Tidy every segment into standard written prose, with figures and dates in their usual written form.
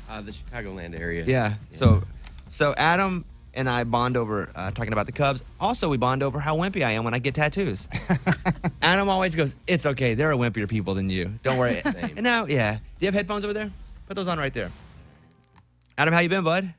The Chicagoland area. Yeah. So Adam and I bond over talking about the Cubs. Also, we bond over how wimpy I am when I get tattoos. Adam always goes, "It's okay. There are wimpier people than you. Don't worry." Same. And now, yeah. Do you have headphones over there? Put those on right there. Adam, how you been, bud?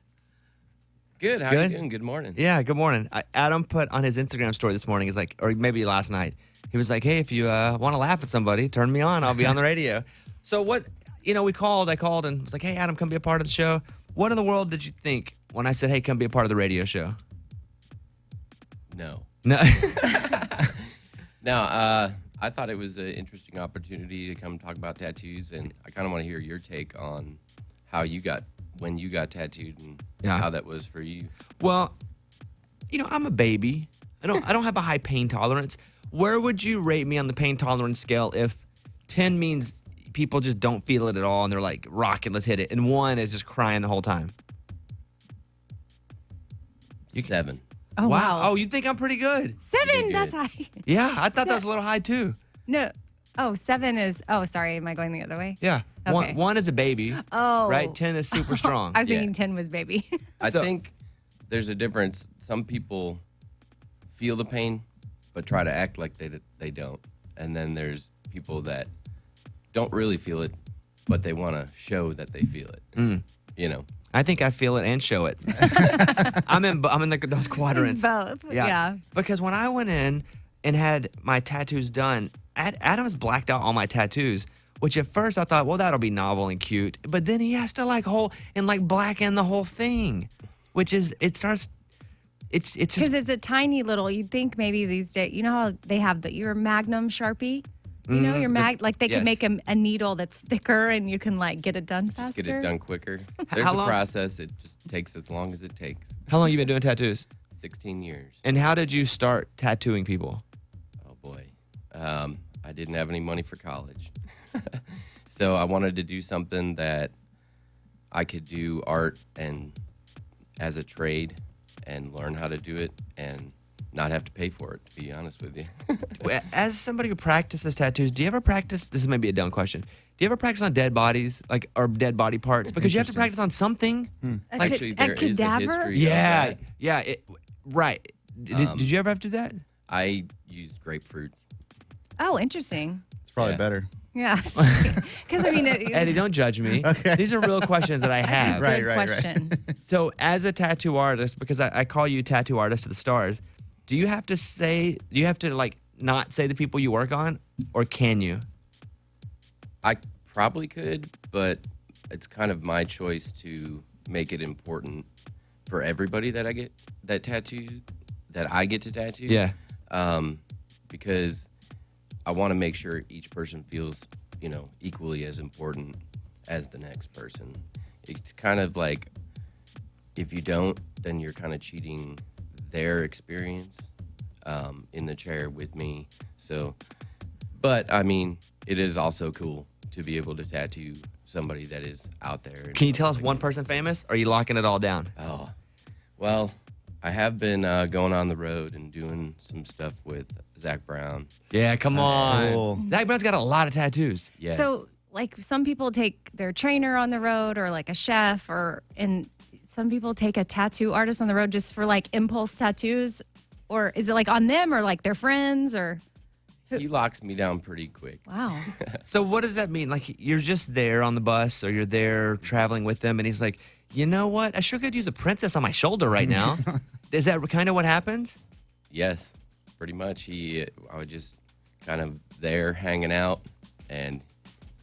Good. How Good? you doing? Good morning. Yeah, good morning. Adam put on his Instagram story this morning, he's like, or maybe last night, he was like, "Hey, if you want to laugh at somebody, turn me on. I'll be on the radio." So what, I called and was like, "Hey, Adam, come be a part of the show." What in the world did you think when I said, "Hey, come be a part of the radio show"? No. No. No, I thought it was an interesting opportunity to come talk about tattoos, and I kind of want to hear your take on when you got tattooed and how that was for you. Well, I'm a baby. I don't have a high pain tolerance. Where would you rate me on the pain tolerance scale if 10 means people just don't feel it at all and they're like, "Rocket, let's hit it," and 1 is just crying the whole time? 7. Oh, wow. Oh, you think I'm pretty good? 7, that's high. Yeah, I thought that was a little high too. No. Oh, 7 is, sorry, am I going the other way? Yeah. Okay. One is a baby. Oh. Right? 10 is super strong. I was thinking 10 was baby. I think there's a difference. Some people feel the pain, but try to act like they don't. And then there's people that don't really feel it, but they want to show that they feel it. I think I feel it and show it. I'm in those quadrants. It's both. Yeah. Because when I went in and had my tattoos done, Adam's blacked out all my tattoos, which at first I thought, well, that'll be novel and cute. But then he has to blacken the whole thing, which is, it's Because just, it's a tiny little, you'd think maybe these days, you know how they have your Magnum Sharpie? Your they yes. can make a needle that's thicker and you can get it done faster. Just get it done quicker. There's a process. It just takes as long as it takes. How long you been doing tattoos? 16 years. And how did you start tattooing people? Oh, boy. I didn't have any money for college. So I wanted to do something that I could do art and as a trade and learn how to do it and not have to pay for it, to be honest with you. As somebody who practices tattoos, do you ever practice? This is maybe a dumb question. Do you ever practice on dead bodies, or dead body parts? Because you have to practice on something. Actually, there is a cadaver? history Yeah, of that. yeah. Right. Did you ever have to do that? I used grapefruits. Oh, interesting. It's probably Yeah. better. Yeah. Because, Eddie, don't judge me. Okay. These are real questions that I have. good Right. question. So, as a tattoo artist, because I call you tattoo artist to the stars, do you have to not say the people you work on, or can you? I probably could, but it's kind of my choice to make it important for everybody that I get that I get to tattoo. Yeah. Because I want to make sure each person feels, equally as important as the next person. It's kind of like if you don't, then you're kind of cheating their experience in the chair with me. So, but it is also cool to be able to tattoo somebody that is out there. Can you tell us one person famous? Or are you locking it all down? Oh, well, I have been going on the road and doing some stuff with Zach Brown. Yeah, come on. cool. Zach Brown's got a lot of tattoos. Yes. So, some people take their trainer on the road or a chef, and some people take a tattoo artist on the road just for impulse tattoos. Or is it on them or their friends or? he locks me down pretty quick. Wow. So what does that mean? You're just there on the bus or you're there traveling with them and he's like, "You know what? I sure could use a princess on my shoulder right now." Is that kind of what happens? Yes, pretty much. I was just kind of there hanging out, and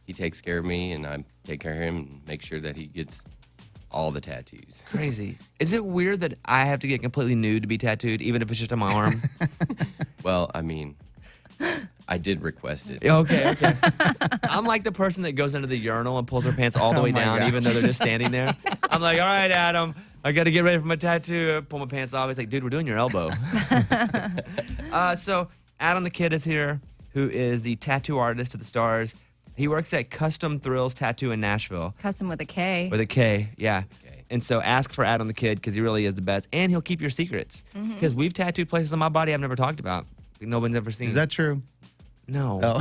he takes care of me, and I take care of him and make sure that he gets all the tattoos. Crazy. Is it weird that I have to get completely nude to be tattooed, even if it's just on my arm? Well, I did request it. Okay. I'm like the person that goes into the urinal and pulls their pants all the way my down, gosh. even though they're just standing there. I'm like, "All right, Adam, I got to get ready for my tattoo." I pull my pants off. He's like, "Dude, we're doing your elbow." So Adam the Kid is here, who is the tattoo artist to the stars. He works at Custom Thrills Tattoo in Nashville. Custom with a K. With a K, yeah. Okay. And so ask for Adam the Kid because he really is the best. And he'll keep your secrets. Because we've tattooed places on my body I've never talked about. No one's ever seen. Is that true? No. Oh.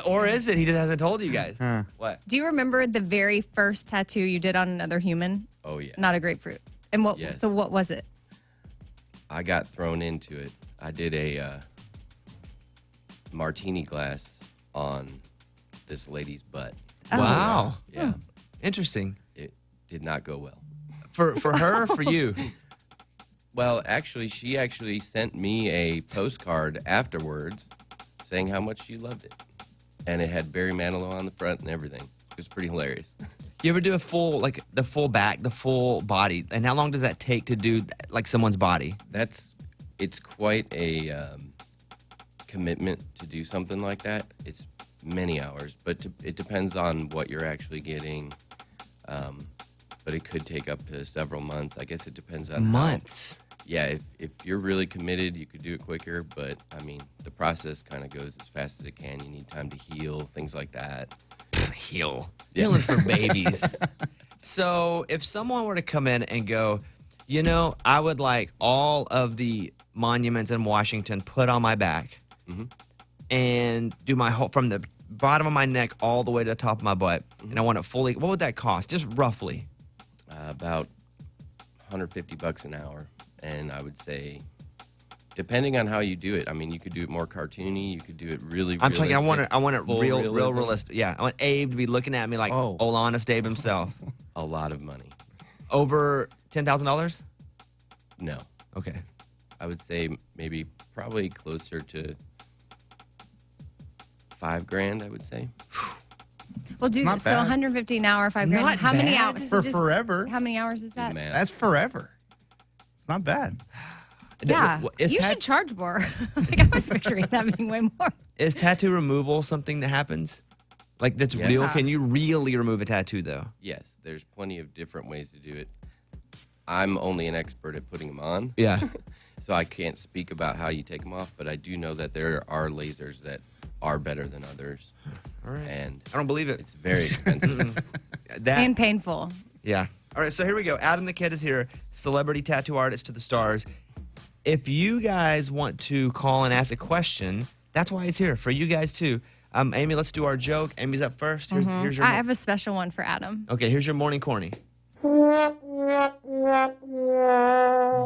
Or is it? He just hasn't told you guys. What? Do you remember the very first tattoo you did on another human? Oh yeah. Not a grapefruit. And what? Yes. So what was it? I got thrown into it. I did a martini glass on this lady's butt. Wow. Yeah. Interesting. It did not go well. For her or for you? Well, actually, she actually sent me a postcard afterwards saying how much she loved it. And it had Barry Manilow on the front and everything. It was pretty hilarious. You ever do a full, like the full back, the full body? And how long does that take to do like someone's body? It's quite a commitment to do something like that. It's many hours, but it depends on what you're actually getting. But it could take up to several months. I guess it depends on Months. Yeah, if you're really committed, you could do it quicker. But I mean, the process kind of goes as fast as it can. You need time to heal, things like that. Heal. Yeah. Healing's for babies. So if someone were to come in and go, you know, I would like all of the monuments in Washington put on my back and do my whole, from the bottom of my neck all the way to the top of my butt, and I want it fully, what would that cost? Just roughly. About $150 an hour. And I would say, depending on how you do it, I mean, you could do it more cartoony. You could do it really I'm talking, I want it full real realism. realistic. Yeah, I want Abe to be looking at me like old honest Abe himself. A lot of money. Over $10,000? No. Okay. I would say maybe probably closer to $5,000, I would say. Well, do Not so bad. 150 an hour, $5,000. Not How many bad. hours? For Just- forever. How many hours is that? Man. That's forever. It's not bad. Yeah, Is you should charge more. Like I was picturing that being way more. Is tattoo removal something that happens? Like that's Yeah. real? Can you really remove a tattoo though? Yes, there's plenty of different ways to do it. I'm only an expert at putting them on, Yeah. so I can't speak about how you take them off, but I do know that there are lasers that are better than others. All right. And I don't believe it. it's very expensive. That And painful. Yeah. All right, so here we go. Adam the Kid is here, celebrity tattoo artist to the stars. If you guys want to call and ask a question, that's why he's here, for you guys too. Amy, let's do our joke. Amy's up first. Here's your I have a special one for Adam. Okay, here's your morning corny.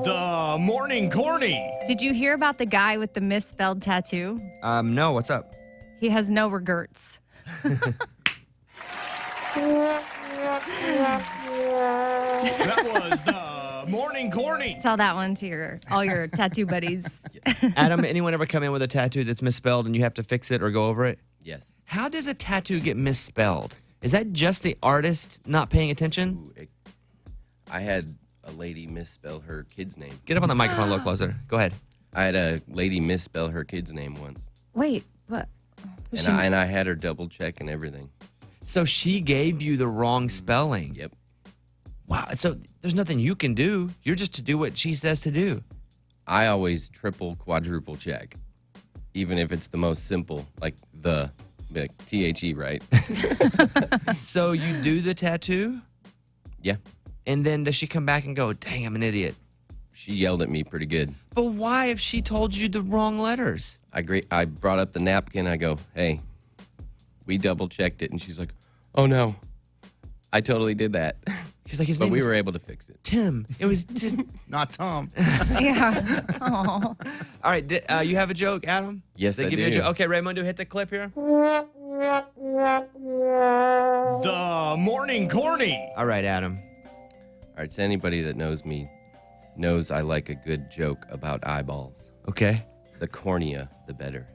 The morning corny. Did you hear about the guy with the misspelled tattoo? No, what's up? He has no regrets. That was the morning corny. Tell that one to all your tattoo buddies. Adam, anyone ever come in with a tattoo that's misspelled and you have to fix it or go over it? Yes. How does a tattoo get misspelled? Is that just the artist not paying attention? I had a lady misspell her kid's name. Get up on the microphone a little closer. Go ahead. I had a lady misspell her kid's name once. Wait, what? And I had her double check and everything. So she gave you the wrong spelling. Yep. Wow. So there's nothing you can do. You're just to do what she says to do. I always triple, quadruple check, even if it's the most simple, like THE, right? So you do the tattoo, Yeah. and then does she come back and go, dang, I'm an idiot? She yelled at me pretty good. But why if she told you the wrong letters? I brought up the napkin. I go, hey, we double checked it. And she's like, oh no, I totally did that. She's like, his But name we was were able to fix it. Tim. It was just... Not Tom. Yeah. Oh. All right, you have a joke, Adam? Yes, They I give you a do. joke. Okay, Raymundo, hit the clip here. The morning corny. All right, Adam. All right, so anybody that knows me knows I like a good joke about eyeballs. Okay. The cornea, the better.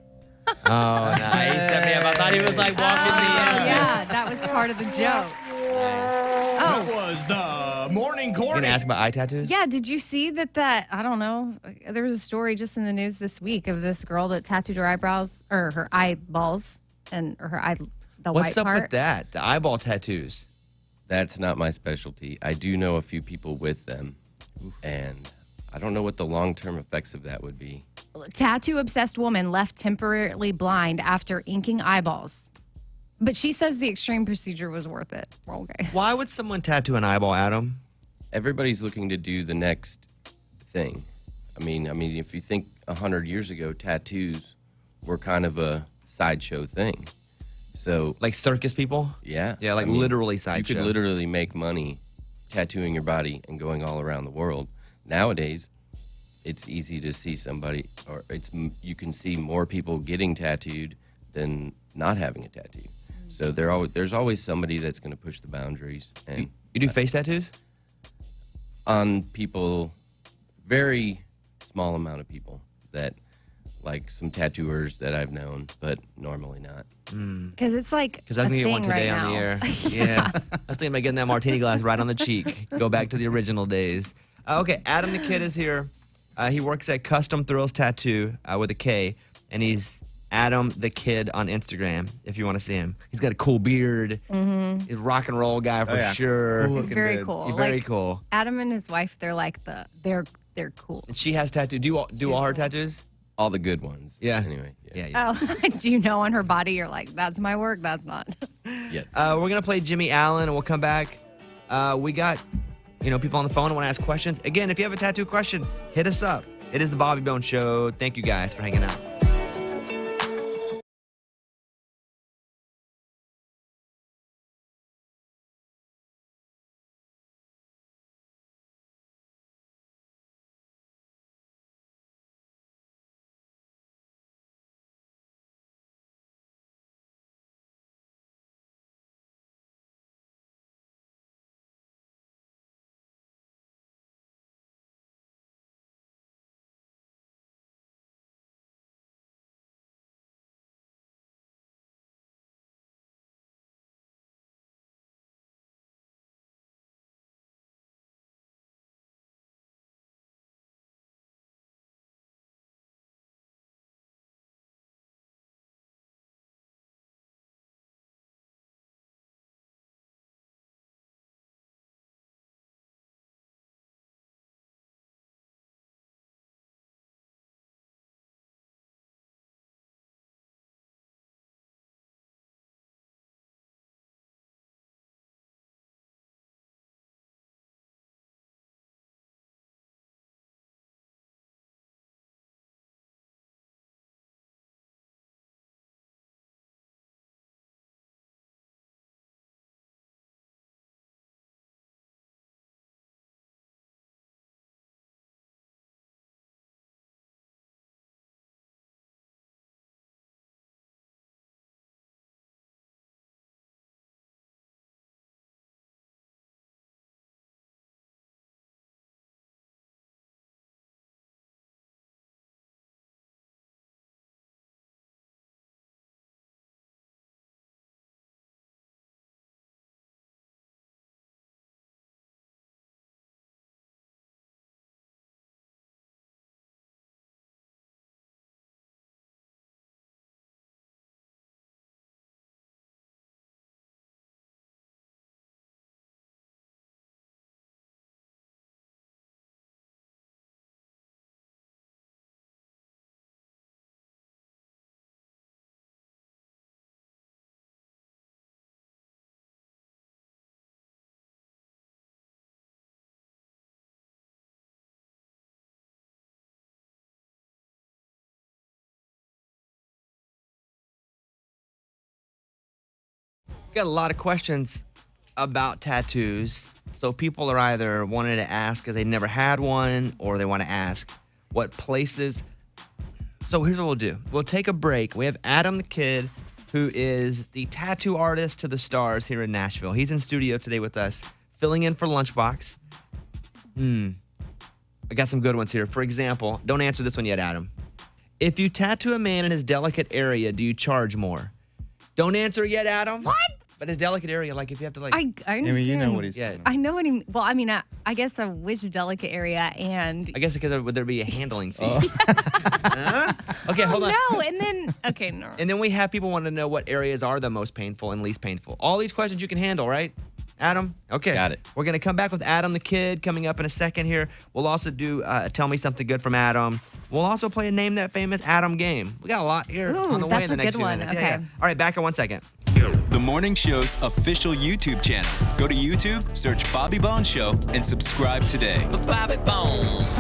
Oh, nice. He set me up. I thought he was like walking me in. Yeah, that was part of the joke. That Oh, was the morning You corny. gonna ask about eye tattoos? yeah. Did you see that? I don't know. There was a story just in the news this week of this girl that tattooed her eyebrows or her eyeballs or her eye, the What's white up part. with that? The eyeball tattoos. That's not my specialty. I do know a few people with them, and I don't know what the long-term effects of that would be. Tattoo obsessed woman left temporarily blind after inking eyeballs. But she says the extreme procedure was worth it. Okay. Why would someone tattoo an eyeball, Adam? Everybody's looking to do the next thing. I mean, if you think 100 years ago, tattoos were kind of a sideshow thing. So Like circus people? yeah, Yeah, like I mean, literally you sideshow. could literally make money tattooing your body and going all around the world. Nowadays, it's easy to see somebody, or you can see more people getting tattooed than not having a tattoo. So there's always somebody that's going to push the boundaries, and You do face tattoos? on people, very small amount of people that like some tattooers that I've known, but normally not. Because it's like Because I was a going to get one thing today right on the now. air. Yeah. I was thinking about getting that martini glass right on the cheek. Go back to the original days. Okay, Adam the Kid is here. He works at Custom Thrills Tattoo with a K, and he's Adam the Kid on Instagram if you want to see him. He's got a cool beard. He's a rock and roll guy for yeah. sure. Cool It's looking very dude. cool. He's very Like, cool. Adam and his wife, they're like they're cool. And she has tattoos. Do you do all her tattoos? All the good ones. Yeah. Anyway. Yeah. Oh, do you know on her body? You're like, that's my work. That's not. Yes. We're going to play Jimmy Allen, and we'll come back. We got, people on the phone who want to ask questions. Again, if you have a tattoo question, hit us up. It is the Bobby Bones Show. Thank you guys for hanging out. We got a lot of questions about tattoos. So people are either wanting to ask because they never had one, or they want to ask what places. So here's what we'll do. We'll take a break. We have Adam the Kid, who is the tattoo artist to the stars here in Nashville. He's in studio today with us, filling in for Lunchbox. I got some good ones here. For example, don't answer this one yet, Adam. If you tattoo a man in his delicate area, do you charge more? Don't answer yet, Adam. What? But his delicate area, like if you have to like. I understand. I mean, you know what he's Yeah. doing. I know what he. Well, I mean, I guess which delicate area and. I guess because would there be a handling fee? Huh? Okay, hold on. No, and then okay, no. And then we have people want to know what areas are the most painful and least painful. All these questions you can handle, right? Adam? Okay. Got it. We're going to come back with Adam the Kid coming up in a second here. We'll also do Tell Me Something Good from Adam. We'll also play a Name That Famous Adam game. We got a lot here Ooh, on the way that's in the a next good few one. minutes. Okay. All right, back in 1 second. The morning show's official YouTube channel. Go to YouTube, search Bobby Bones Show, and subscribe today. Bobby Bones.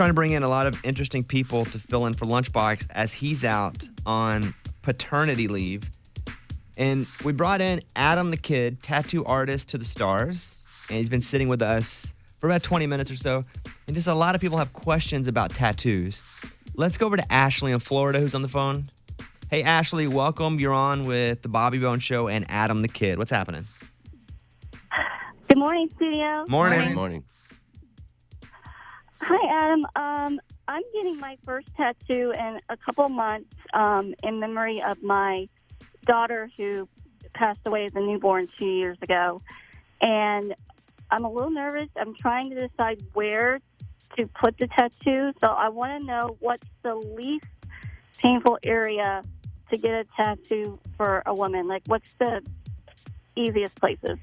trying to bring in a lot of interesting people to fill in for Lunchbox as he's out on paternity leave. And we brought in Adam the Kid, tattoo artist to the stars. And he's been sitting with us for about 20 minutes or so. And just a lot of people have questions about tattoos. Let's go over to Ashley in Florida, who's on the phone. Hey, Ashley, welcome. You're on with the Bobby Bone Show and Adam the Kid. What's happening? Good morning, studio. Morning. Good morning. Hi, Adam. I'm getting my first tattoo in a couple months in memory of my daughter who passed away as a newborn 2 years ago. And I'm a little nervous. I'm trying to decide where to put the tattoo. So I want to know what's the least painful area to get a tattoo for a woman. Like, what's the easiest places?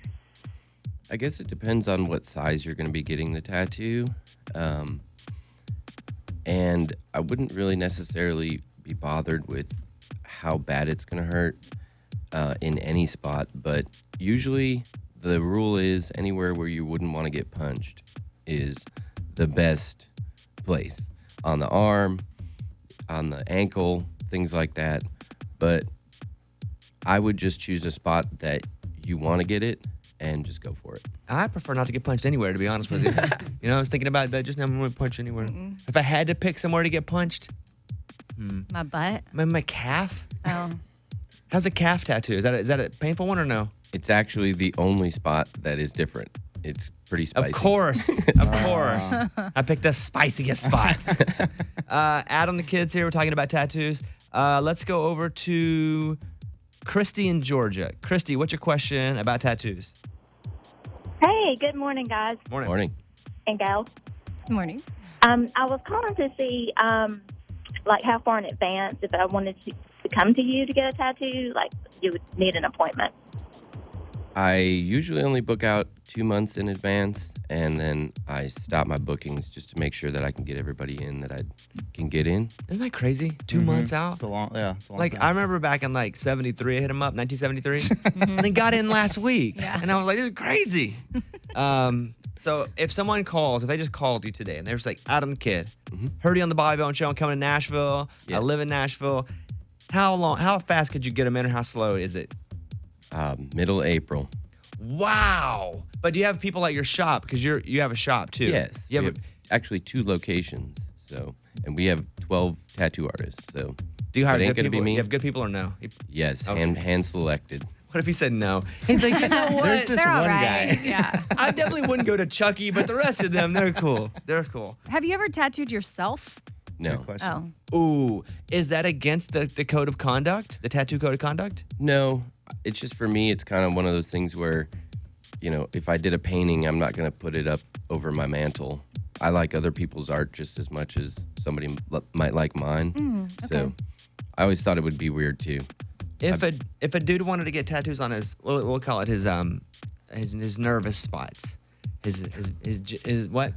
I guess it depends on what size you're going to be getting the tattoo. And I wouldn't really necessarily be bothered with how bad it's going to hurt in any spot. But usually the rule is anywhere where you wouldn't want to get punched is the best place. On the arm, on the ankle, things like that. But I would just choose a spot that you want to get it and just go for it. I prefer not to get punched anywhere, to be honest with you. You know, I was thinking about that just now. I'm going to punch anywhere. If I had to pick somewhere to get punched, My butt. my calf. Oh. How's a calf tattoo? Is that a painful one or no? It's actually the only spot that is different. It's pretty spicy. Of course. Of course. I picked the spiciest spot. Adam the Kid's here. We're talking about tattoos. Let's go over to Christy in Georgia. Christy, what's your question about tattoos? Hey, good morning, guys Morning. Morning. and gals. Good morning. I was calling to see, like, how far in advance, if I wanted to come to you to get a tattoo, like, you would need an appointment. I usually only book out 2 months in advance, and then I stop my bookings just to make sure that I can get everybody in that I can get in. Isn't that crazy? 2 months out? It's a long, it's a long Like, time. I remember back in like 73, I hit him up, 1973, and then got in last week. Yeah. And I was like, this is crazy. So if someone calls, if they just called you today and they're just like, Adam the Kid, heard you on the Bobby Bone Show, I'm coming to Nashville. I Yes. live in Nashville. How fast could you get them in or how slow is it? Middle April. Wow. But do you have people at your shop? Because you have a shop too. Yes. You We have have actually 2 locations. So, and we have 12 tattoo artists. So, do you hire it ain't good gonna be people? me. You have good people or no? yes, Okay. hand selected. What if he said no? He's like, you know what? There's this They're all one right. guy. Yeah. I definitely wouldn't go to Chucky, but the rest of them, they're cool. They're cool. Have you ever tattooed yourself? No. Good question. Oh. Ooh, is that against the code of conduct, the tattoo code of conduct? No. It's just for me, it's kind of one of those things where, you know, if I did a painting, I'm not going to put it up over my mantle. I like other people's art just as much as somebody might like mine. So I always thought it would be weird too. If a dude wanted to get tattoos on his, we'll call it his nervous spots, his what?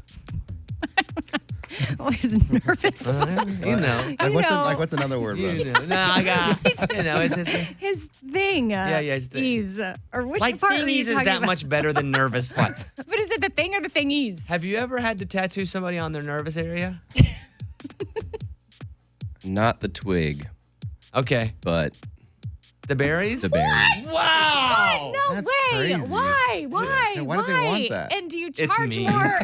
Oh, his nervous. You know. Like, what's, know. what's another word? You Rose? know. No, I got. You know, it's his, His thing. Yeah, his thing. Ease. Or which like part are you thingies is talking that about? much better than nervous spot. But is it the thing or the thingies? Have you ever had to tattoo somebody on their nervous area? Not the twig, Okay, but the berries. the berries. Wow. No That's way. crazy. Why? Why? Yeah, why do they want that? And do you It's charge me. more?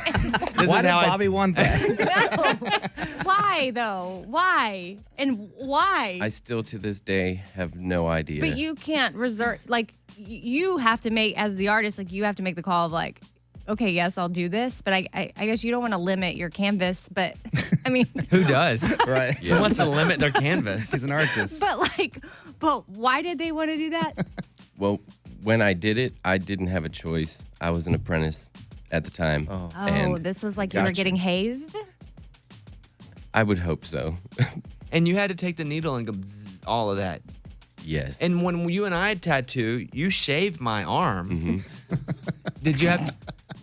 This Why is did how Bobby want that? No. Why though? Why? And why? I still to this day have no idea. But you can't reserve, like, you have to make, as the artist, like, you have to make the call of, like, okay, yes, I'll do this. But I guess you don't want to limit your canvas. But, I mean, Who does? Right. Who wants to limit their canvas? He's an artist. but why did they want to do that? Well, when I did it, I didn't have a choice. I was an apprentice at the time. Oh. Oh, And this was like you were Gotcha. getting hazed? I would hope so. And you had to take the needle and go bzzz, all of that. Yes. And when you and I tattoo, you shaved my arm. Mm-hmm. Did you have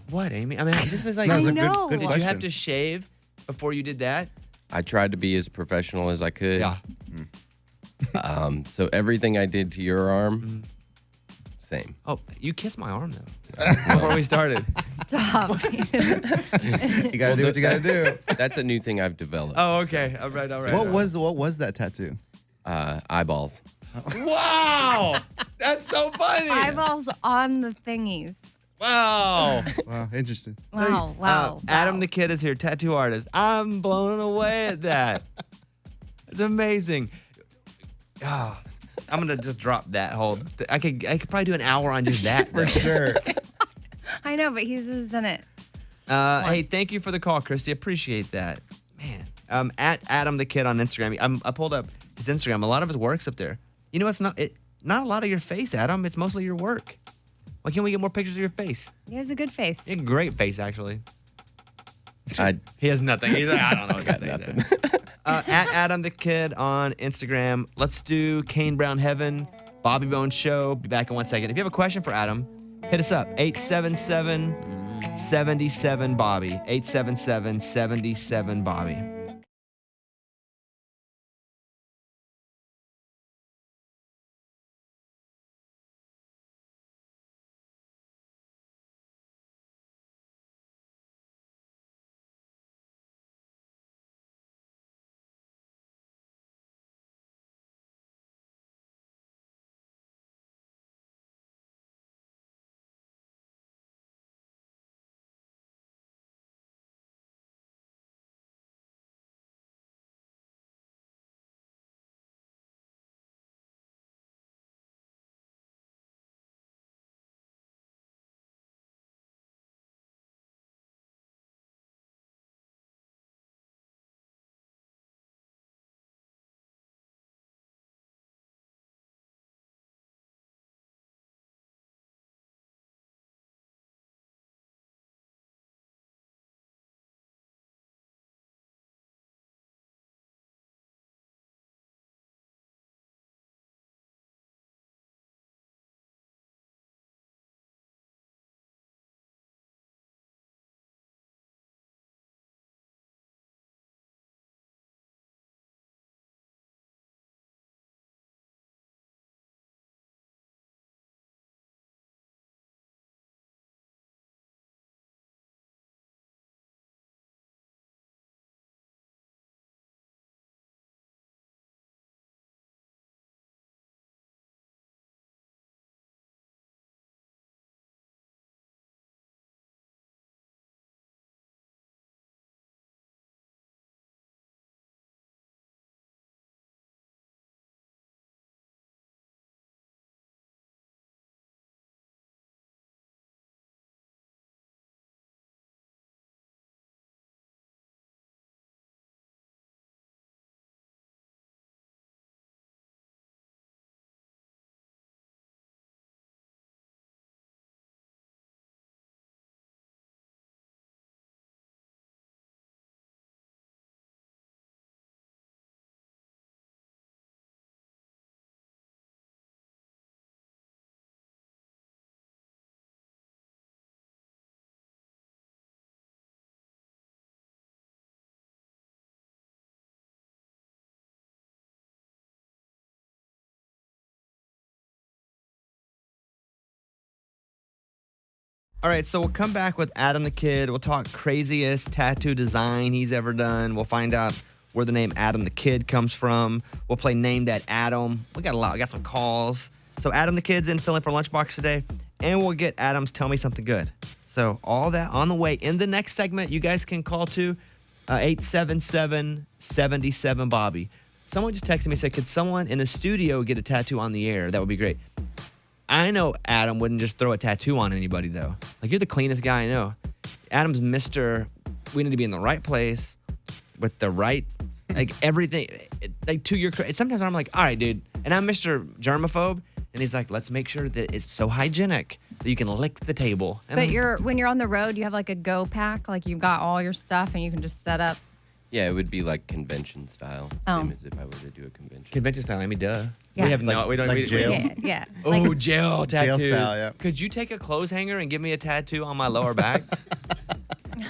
what, Amy? I mean, this is like. No, it's I a know. good Did question. you have to shave before you did that? I tried to be as professional as I could. Yeah. So everything I did to your arm, same. Oh, you kissed my arm though before we started. Stop. You gotta do what you gotta do. That's a new thing I've developed. Oh, okay. All right. What was that tattoo? Eyeballs. Wow, that's so funny. Eyeballs on the thingies. Wow. Wow, interesting. Wow. Adam the Kid is here, tattoo artist. I'm blown away at that. It's amazing. Ah, I'm gonna just drop that whole. I could probably do an hour on just that. For sure. I know, but he's just done it. Hey, thank you for the call, Christy. Appreciate that, man. At Adam the Kid on Instagram. I pulled up his Instagram. A lot of his work's up there. You know, it's not a lot of your face, Adam. It's mostly your work. Why can't we get more pictures of your face? He has a good face. You have a great face, actually. I He has nothing. He's like, I don't know what to got say. nothing. At Adam the Kid on Instagram. Let's do Kane Brown Heaven, Bobby Bones Show. Be back in 1 second. If you have a question for Adam, hit us up. 877-77-Bobby. 877-77-Bobby. All right, so we'll come back with Adam the Kid. We'll talk craziest tattoo design he's ever done. We'll find out where the name Adam the Kid comes from. We'll play Name That Adam. We got a lot. We got some calls. So Adam the Kid's in filling for Lunchbox today, and we'll get Adam's Tell Me Something Good. So all that on the way. In the next segment, you guys can call to 877-77-Bobby. Someone just texted me and said, could someone in the studio get a tattoo on the air? That would be great. I know Adam wouldn't just throw a tattoo on anybody, though. Like, you're the cleanest guy I know. Adam's Mr. We need to be in the right place with the right, like, everything. Like, to your credit. Sometimes I'm like, all right, dude. And I'm Mr. Germaphobe. And he's like, let's make sure that it's so hygienic that you can lick the table. And But when you're on the road, you have like a go pack, like you've got all your stuff and you can just set up. Yeah, it would be like convention style, Oh. same as if I were to do a convention. convention style, I mean, duh. Yeah. We have no, we don't like we- jail? Yeah. Oh, Like, jail tattoos. style, yeah. Could you take a clothes hanger and give me a tattoo on my lower back?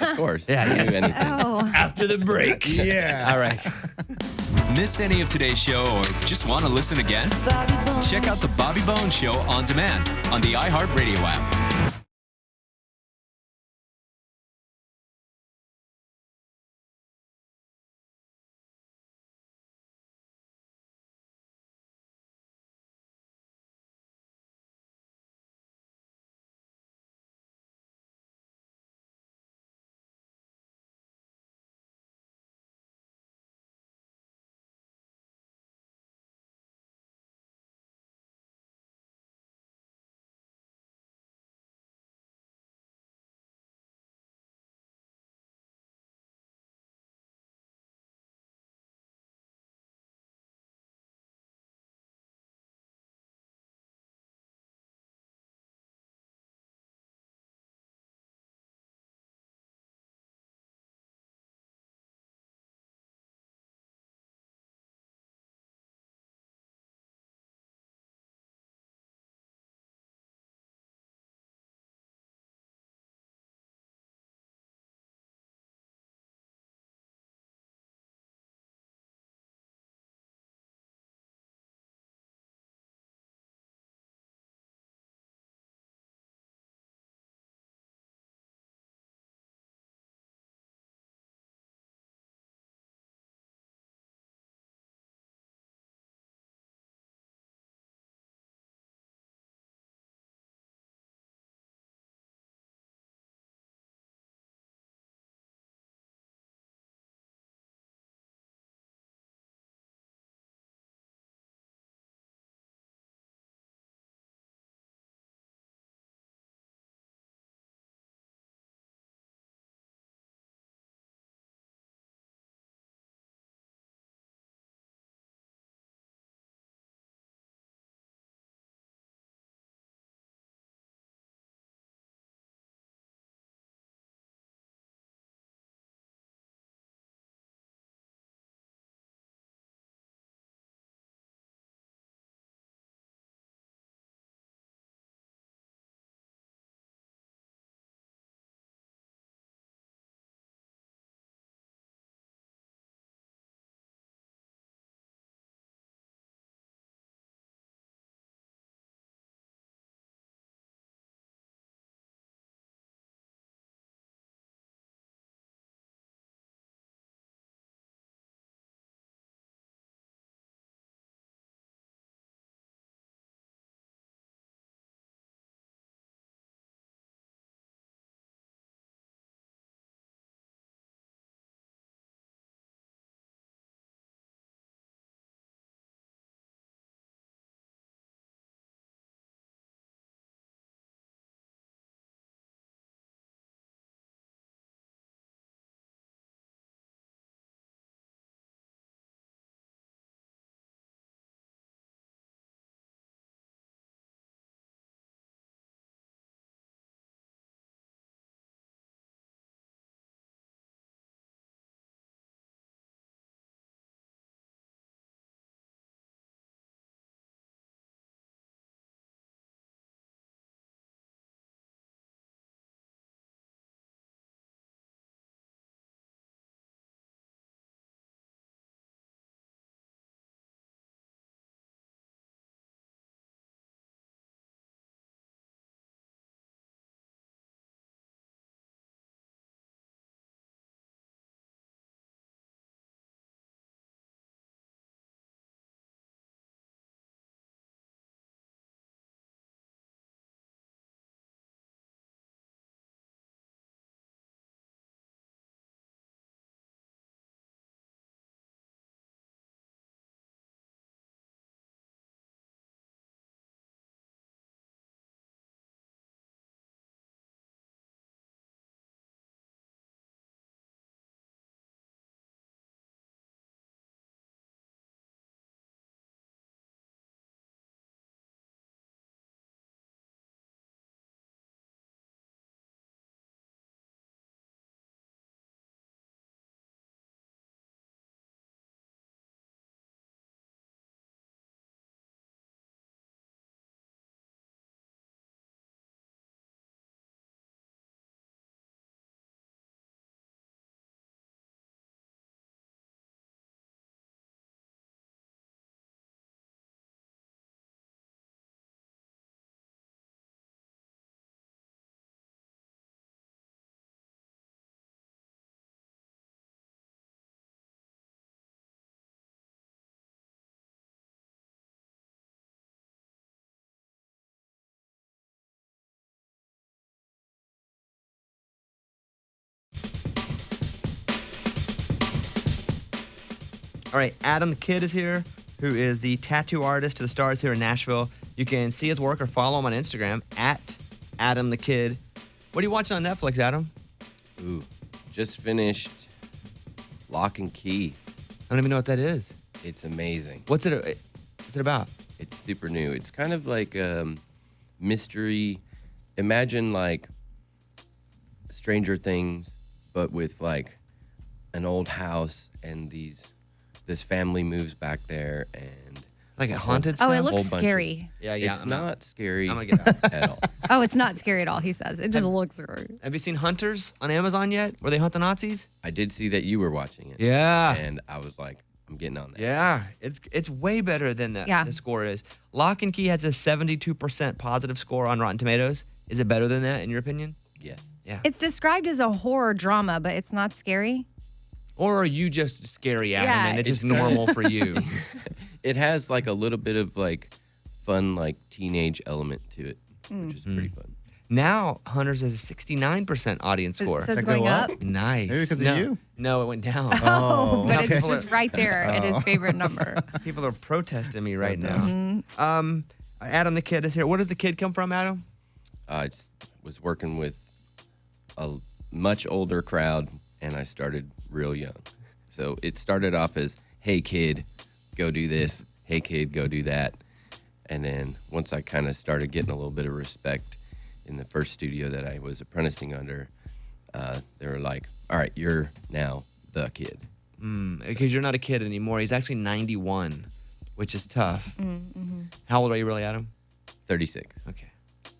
Of course. Yeah, I'll do yes. anything. oh. After the break. Yeah. All right. Missed any of today's show or just want to listen again? Check out The Bobby Bones Show on demand on the iHeartRadio app. All right, Adam the Kid is here, who is the tattoo artist to the stars here in Nashville. You can see his work or follow him on Instagram at Adam the Kid. What are you watching on Netflix, Adam? Ooh, just finished Lock and Key. I don't even know what that is. It's amazing. What's it about? It's super new. It's kind of like mystery. Imagine like Stranger Things, but with like an old house, and this family moves back there, and It's like a haunted Oh, stuff? it whole looks bunch of- scary. Yeah, it's I'm not scary I'm gonna get out. at all. Oh, it's not scary at all, he says. It just looks scary. Have you seen Hunters on Amazon yet? Where they hunt the Nazis? I did see that you were watching it. Yeah. And I was like, I'm getting on that. Yeah, it's way better than Yeah. the score is. Lock and Key has a 72% positive score on Rotten Tomatoes. Is it better than that in your opinion? Yes. Yeah. It's described as a horror drama, but it's not scary. Or are you just scary, Adam, Yeah. and it's just It's kinda- normal for you? It has like a little bit of like fun, like teenage element to it, which is pretty fun. Now, Hunters has a 69% audience score. So it's That go going up? up. Nice. Maybe because of no, you? No, it went down. Oh, But it's okay. just right there at his favorite number. People are protesting me right now. Mm-hmm. Adam the Kid is here. Where does the kid come from, Adam? I just was working with a much older crowd, and I started real young. So it started off as, hey, kid, go do this. Hey, kid, go do that. And then once I kind of started getting a little bit of respect in the first studio that I was apprenticing under, they were like, all right, you're now the kid. Because you're not a kid anymore. He's actually 91, which is tough. How old are you really, Adam? 36. Okay.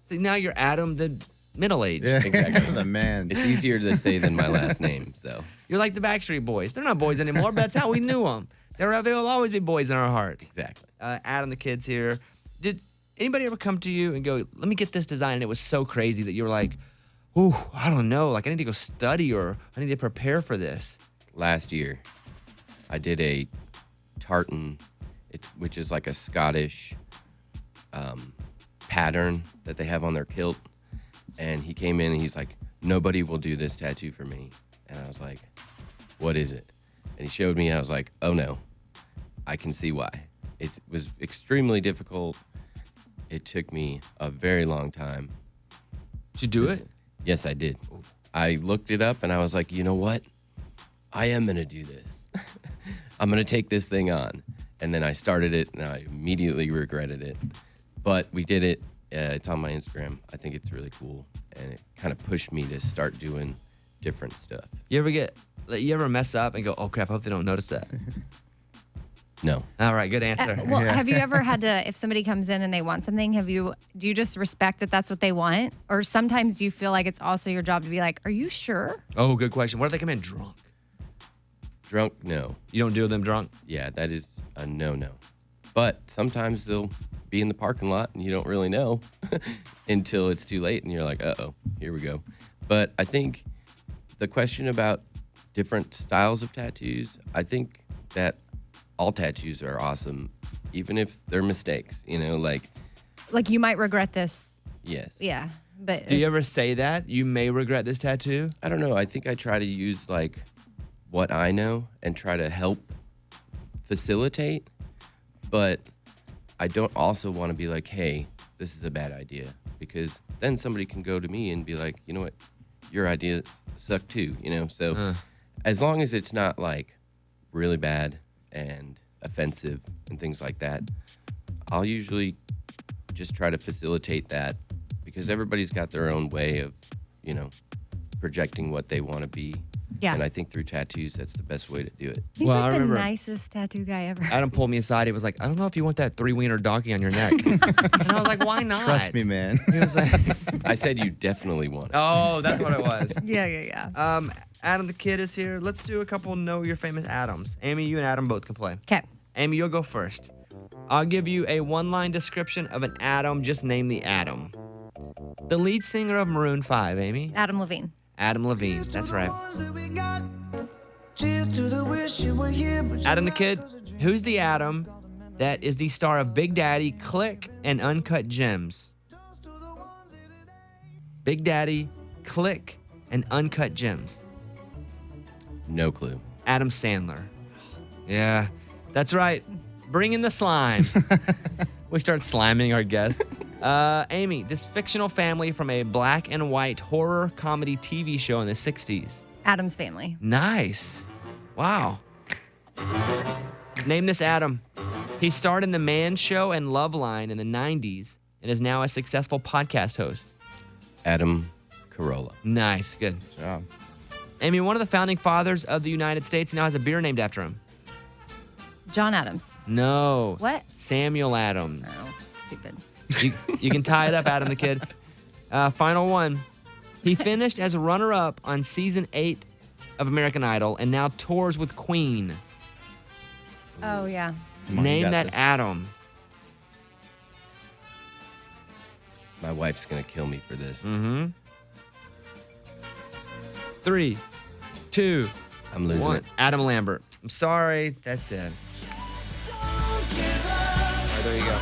See, now you're Adam the middle age. Yeah, Exactly. the man. It's easier to say than my last name, so. You're like the Backstreet Boys. They're not boys anymore, but that's how we knew them. They will always be boys in our hearts. Exactly. Adam the Kid's here. Did anybody ever come to you and go, let me get this design, and it was so crazy that you were like, ooh, I don't know. Like, I need to go study or I need to prepare for this. Last year, I did a tartan, which is like a Scottish pattern that they have on their kilt. And he came in and he's like, nobody will do this tattoo for me. And I was like, what is it? And he showed me, and I was like, oh no, I can see why. It was extremely difficult. It took me a very long time. Did you do it? Yes, I did. I looked it up and I was like, you know what? I am going to do this. I'm going to take this thing on. And then I started it and I immediately regretted it. But we did it. It's on my Instagram. I think it's really cool. And it kind of pushed me to start doing different stuff. You ever mess up and go, oh crap, I hope they don't notice that? No. All right, good answer. Well, have you ever had to, if somebody comes in and they want something, do you just respect that that's what they want? Or sometimes do you feel like it's also your job to be like, are you sure? Oh, good question. What if they come in drunk? Drunk? No. You don't deal with them drunk? Yeah, that is a no-no. But sometimes they'll be in the parking lot and you don't really know until it's too late and you're like, uh-oh, here we go. But I think the question about different styles of tattoos, I think that all tattoos are awesome, even if they're mistakes, like, Like you might regret this. yes. Yeah. But Do you it's- ever say that? You may regret this tattoo? I don't know. I think I try to use like what I know and try to help facilitate, but I don't also want to be like, hey, this is a bad idea, because then somebody can go to me and be like, you know what, your ideas suck too, So as long as it's not like really bad and offensive and things like that, I'll usually just try to facilitate that, because everybody's got their own way of, projecting what they want to be. Yeah. And I think through tattoos, that's the best way to do it. He's Well, I like the remember- nicest tattoo guy ever. Adam pulled me aside. He was like, I don't know if you want that 3-wiener donkey on your neck. And I was like, why not? Trust me, man. He was like, I said you definitely want it. oh, that's what it was. Yeah. Adam the Kid is here. Let's do a couple Know Your Famous Adams. Amy, you and Adam both can play. Okay. Amy, you'll go first. I'll give you a one-line description of an atom. Just name the atom. The lead singer of Maroon 5, Amy. Adam Levine. Adam Levine. That's right. Adam the Kid, who's the atom that is the star of Big Daddy, Click, and Uncut Gems? Big Daddy, Click, and Uncut Gems. No clue. Adam Sandler. Yeah. That's right. Bring in the slime. We start sliming our guests. Amy, this fictional family from a black and white horror comedy TV show in the 60s. Adam's Family. Nice. Wow. Name this Adam. He starred in The Man Show and Loveline in the 90s and is now a successful podcast host. Adam Carolla. Nice. Good. Good job. Amy, one of the founding fathers of the United States now has a beer named after him. John Adams. No. What? Samuel Adams. Oh, stupid. You can tie it up, Adam the Kid. Final one. He finished as a runner-up on season 8 of American Idol and now tours with Queen. Oh, yeah. Come on, you Name got that this. Adam. My wife's gonna kill me for this. Mm-hmm. 3, 2, I'm losing 1. it. Adam Lambert. I'm sorry. That's it. All right, there you go.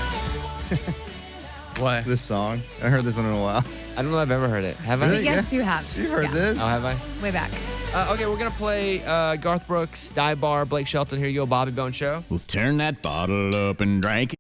What? This song. I heard this one in a while. I don't know if I've ever heard it. Have I? Really? Yes, you have. You heard Yeah. this? Oh, have I? Way back. Okay, we're going to play Garth Brooks, Dive Bar, Blake Shelton. Here you go, Bobby Bone Show. We'll turn that bottle up and drink it.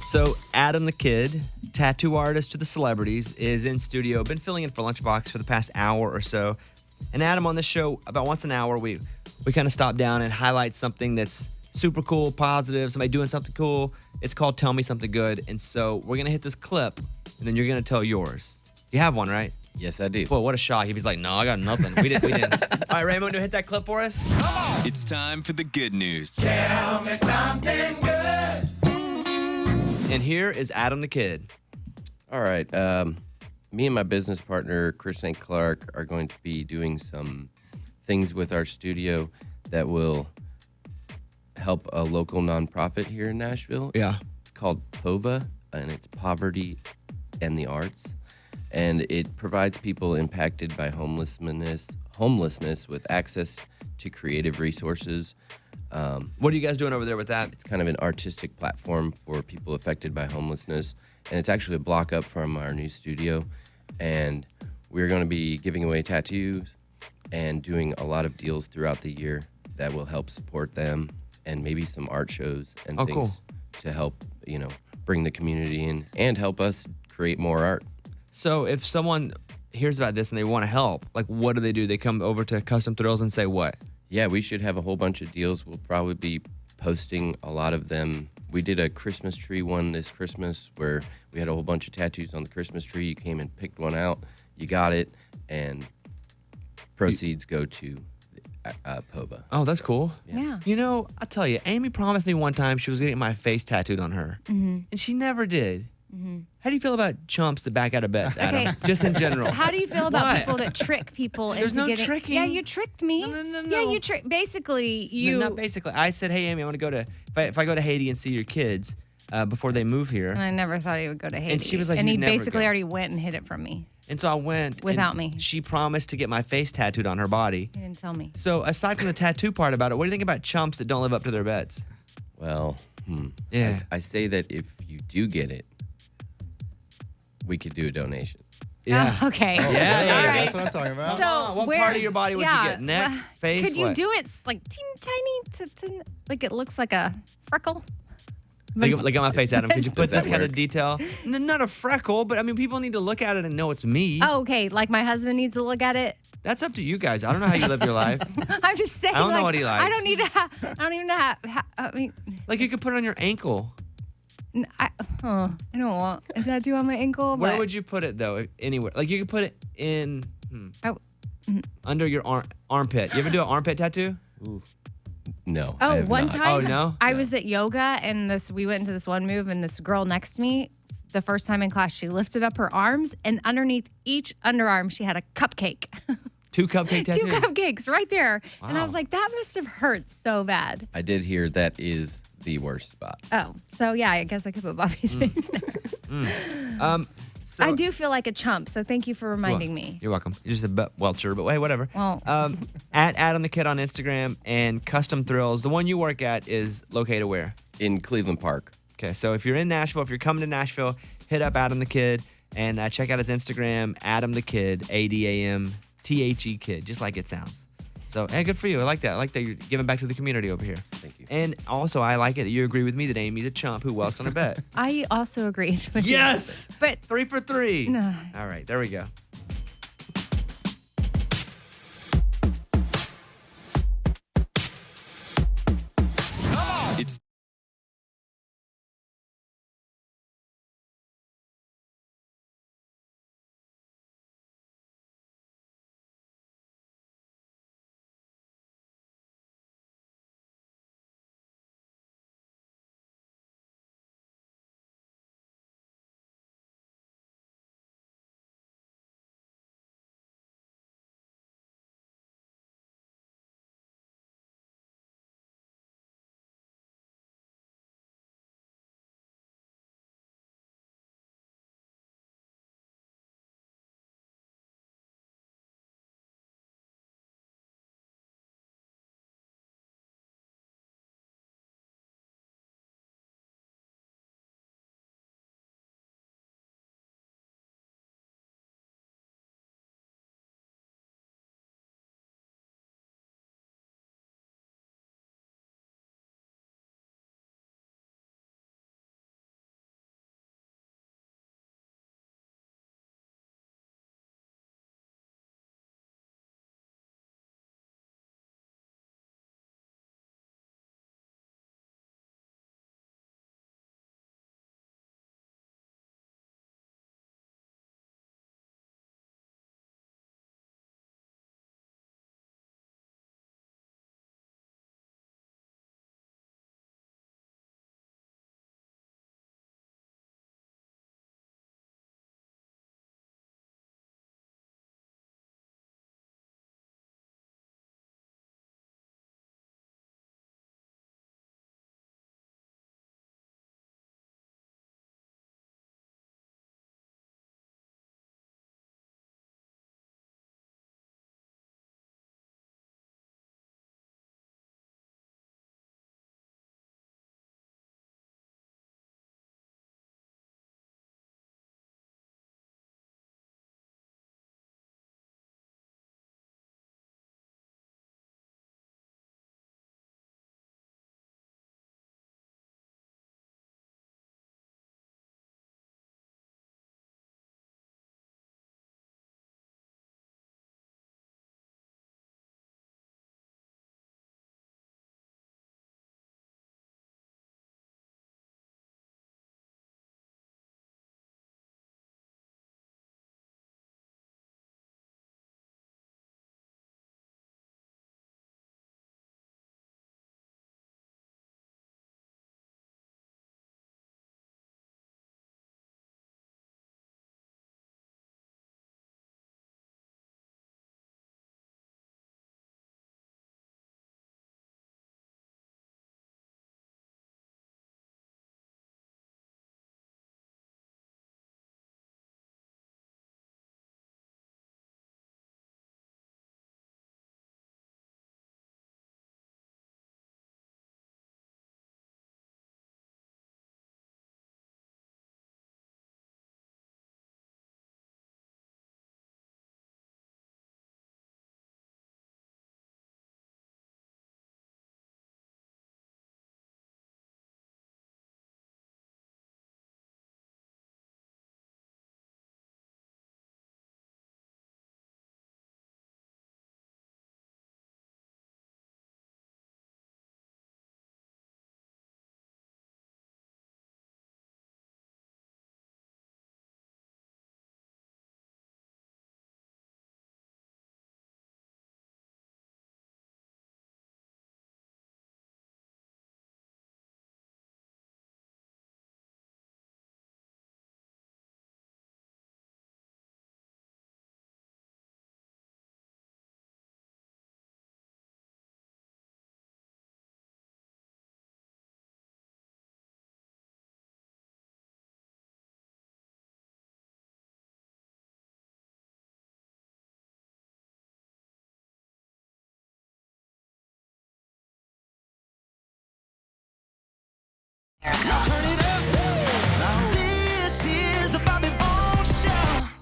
So Adam the Kid, tattoo artist to the celebrities, is in studio. Been filling in for Lunchbox for the past hour or so. And Adam, on this show, about once an hour, we kind of stop down and highlight something that's super cool, positive, somebody doing something cool. It's called Tell Me Something Good. And so we're going to hit this clip, and then you're going to tell yours. You have one, right? Yes, I do. Boy, what a shock. He was like, no, I got nothing. We didn't. All right, Raymond, do hit that clip for us? It's time for the good news. And here is Adam the Kid. All right. Me and my business partner, Chris St. Clark, are going to be doing some things with our studio that will help a local nonprofit here in Nashville. Yeah. It's called POVA, and it's Poverty and the Arts. And it provides people impacted by homelessness with access to creative resources. What are you guys doing over there with that? It's kind of an artistic platform for people affected by homelessness. And it's actually a block up from our new studio. And we're going to be giving away tattoos and doing a lot of deals throughout the year that will help support them, and maybe some art shows and things cool. to help, bring the community in and help us create more art. So if someone hears about this and they want to help, like what do? They come over to Custom Thrills and say what? Yeah, we should have a whole bunch of deals. We'll probably be posting a lot of them. We did a Christmas tree one this Christmas where we had a whole bunch of tattoos on the Christmas tree. You came and picked one out, you got it, and proceeds go to POVA. Oh, that's cool. Yeah. You know, I'll tell you, Amy promised me one time she was getting my face tattooed on her, and she never did. How do you feel about chumps that back out of bets, Adam? Okay. Just in general. How do you feel about What? people that trick people There's into no getting? tricking. Yeah, you tricked me. No. Yeah, you tricked. Basically, you. Not basically. I said, hey, Amy, I want to go to, if I go to Haiti and see your kids before they move here. And I never thought he would go to Haiti. she was like, and "You'd he never basically go." already went and hid it from me. And so I went. Without and me. She promised to get my face tattooed on her body. He didn't tell me. So aside from the tattoo part about it, what do you think about chumps that don't live up to their bets? Well, Yeah. I say that if you do get it, we could do a donation. Yeah. Oh, okay. Yeah. All That's right. what I'm talking about. So What where, part of your body would you yeah, get? Neck, face, Could you what? do it like teeny tiny, like it looks like a freckle? Look at my face, Adam. Could you put Does that this kind of work? detail? Not a freckle, but I mean, people need to look at it and know it's me. Oh, okay. Like my husband needs to look at it. That's up to you guys. I don't know how you live your life. I'm just saying. I don't know like, what he likes. I don't need to have. I don't even know how. I mean, Like you could put it on your ankle. I don't want a tattoo on my ankle. Where but would you put it though? Anywhere. Like you could put it in I- under your armpit. You ever do an armpit tattoo? No. I Oh, have one not. time Oh, no? I was at yoga and we went into this one move and this girl next to me, the first time in class, she lifted up her arms and underneath each underarm she had a cupcake. 2 cupcake tattoos. 2 cupcakes right there. And I Wow. was like, that must have hurt so bad. I did hear that is the worst spot. Oh, so yeah, I guess I could put Bobby's in there. So- I do feel like a chump, so thank you for reminding me. You're welcome. You're just a welcher, but hey, whatever. Well. At Adam the Kid on Instagram and Custom Thrills. The one you work at is located where? In Cleveland Park. Okay, so if you're in Nashville, if you're coming to Nashville, hit up Adam the Kid and check out his Instagram, Adam the Kid, ADAMTHE Kid, just like it sounds. So, hey, good for you. I like that. I like that you're giving back to the community over here. Thank you. And also, I like it that you agree with me that Amy's a chump who welched on a bet. I also agreed with you. Yes! But 3 for 3. No. All right, there we go. It's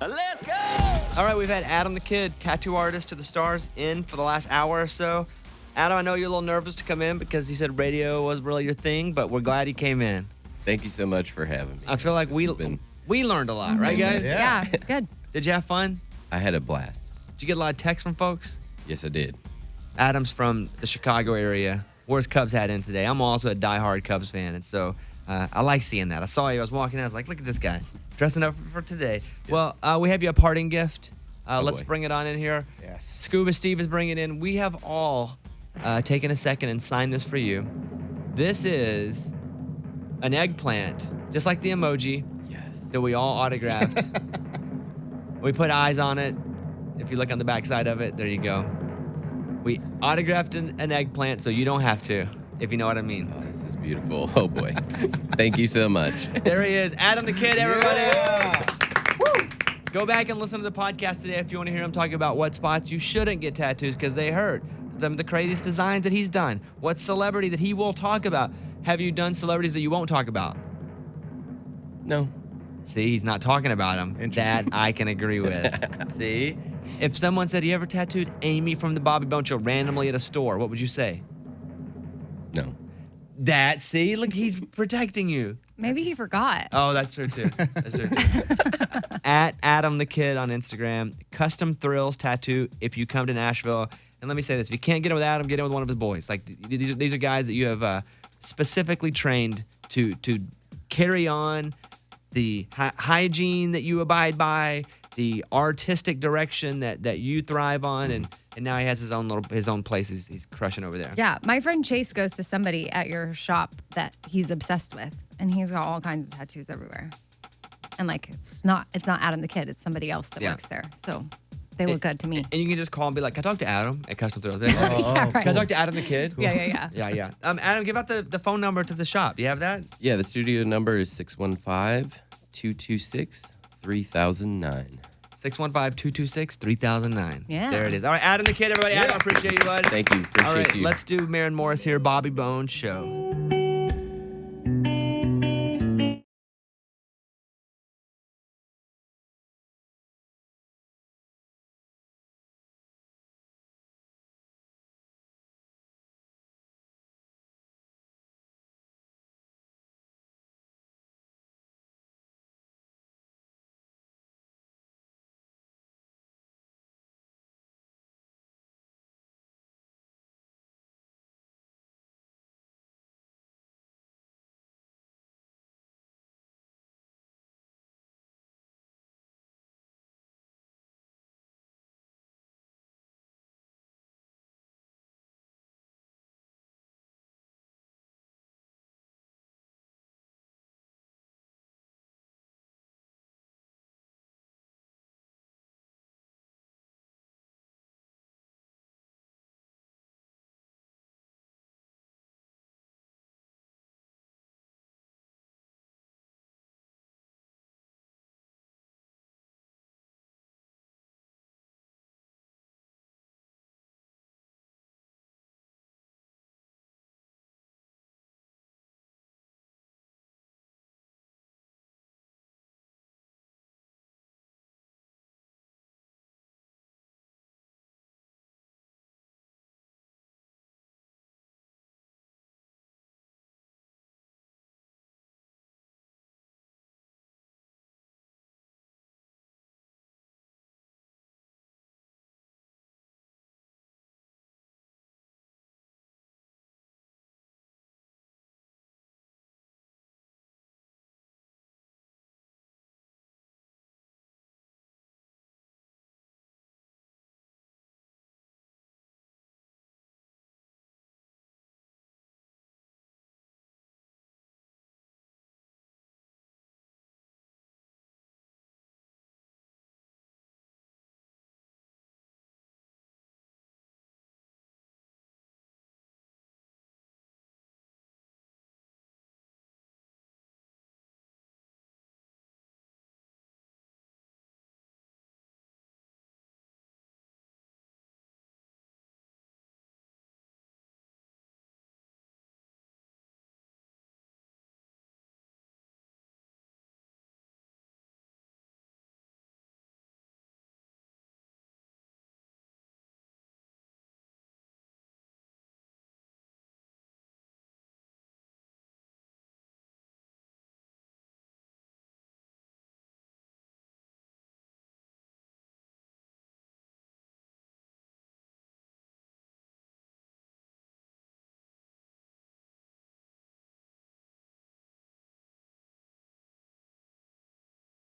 Let's go! All right, we've had Adam the Kid, tattoo artist to the stars, in for the last hour or so. Adam, I know you're a little nervous to come in because you said radio was really your thing, but we're glad he came in. Thank you so much for having me. I feel like This has been- we learned a lot, right, guys? Yeah, it's good. Did you have fun? I had a blast. Did you get a lot of texts from folks? Yes, I did. Adam's from the Chicago area. Where's Cubs hat in today? I'm also a diehard Cubs fan, and so I like seeing that. I saw you. I was walking out. I was like, look at this guy dressing up for today. Well, we have you a parting gift. Let's boy. bring it on in here. Yes. Scuba Steve is bringing it in. We have all taken a second and signed this for you. This is an eggplant, just like the emoji Yes. that we all autographed. We put eyes on it. If you look on the back side of it, there you go. We autographed an eggplant so you don't have to, if you know what I mean. Oh, this is beautiful. Oh, boy. Thank you so much. There he is, Adam the Kid, everybody. Yeah. Woo! Go back and listen to the podcast today if you want to hear him talk about what spots you shouldn't get tattoos because they hurt. The craziest designs that he's done. What celebrity that he will talk about. Have you done celebrities that you won't talk about? No. See, he's not talking about them. That Interesting. I can agree with. See? If someone said, you ever tattooed Amy from the Bobby Bone Show randomly at a store, what would you say? No. That, see? Look, he's protecting you. Maybe he forgot. Oh, that's true too. That's true too. At Adam the Kid on Instagram, Custom Thrills Tattoo. If you come to Nashville, and let me say this: if you can't get in with Adam, get in with one of his boys. Like these are guys that you have specifically trained to carry on the hygiene that you abide by, the artistic direction that you thrive on, and now he has his own place he's crushing over there. Yeah, my friend Chase goes to somebody at your shop that he's obsessed with, and he's got all kinds of tattoos everywhere. And like, it's not Adam the Kid, it's somebody else that Yeah. works there. So they look good to me. And you can just call and be like, "Can I talk to Adam at Custom Thrills?" Yeah, right. Can I talk to Adam the Kid? Yeah. Yeah. Adam, give out the phone number to the shop. Do you have that? Yeah, the studio number is 615-226-3009. 615-226-3009. Yeah. There it is. All right, Adam the Kid, everybody. Adam, I appreciate you, bud. Thank you. Appreciate All right, you. let's do Maren Morris here, Bobby Bones Show.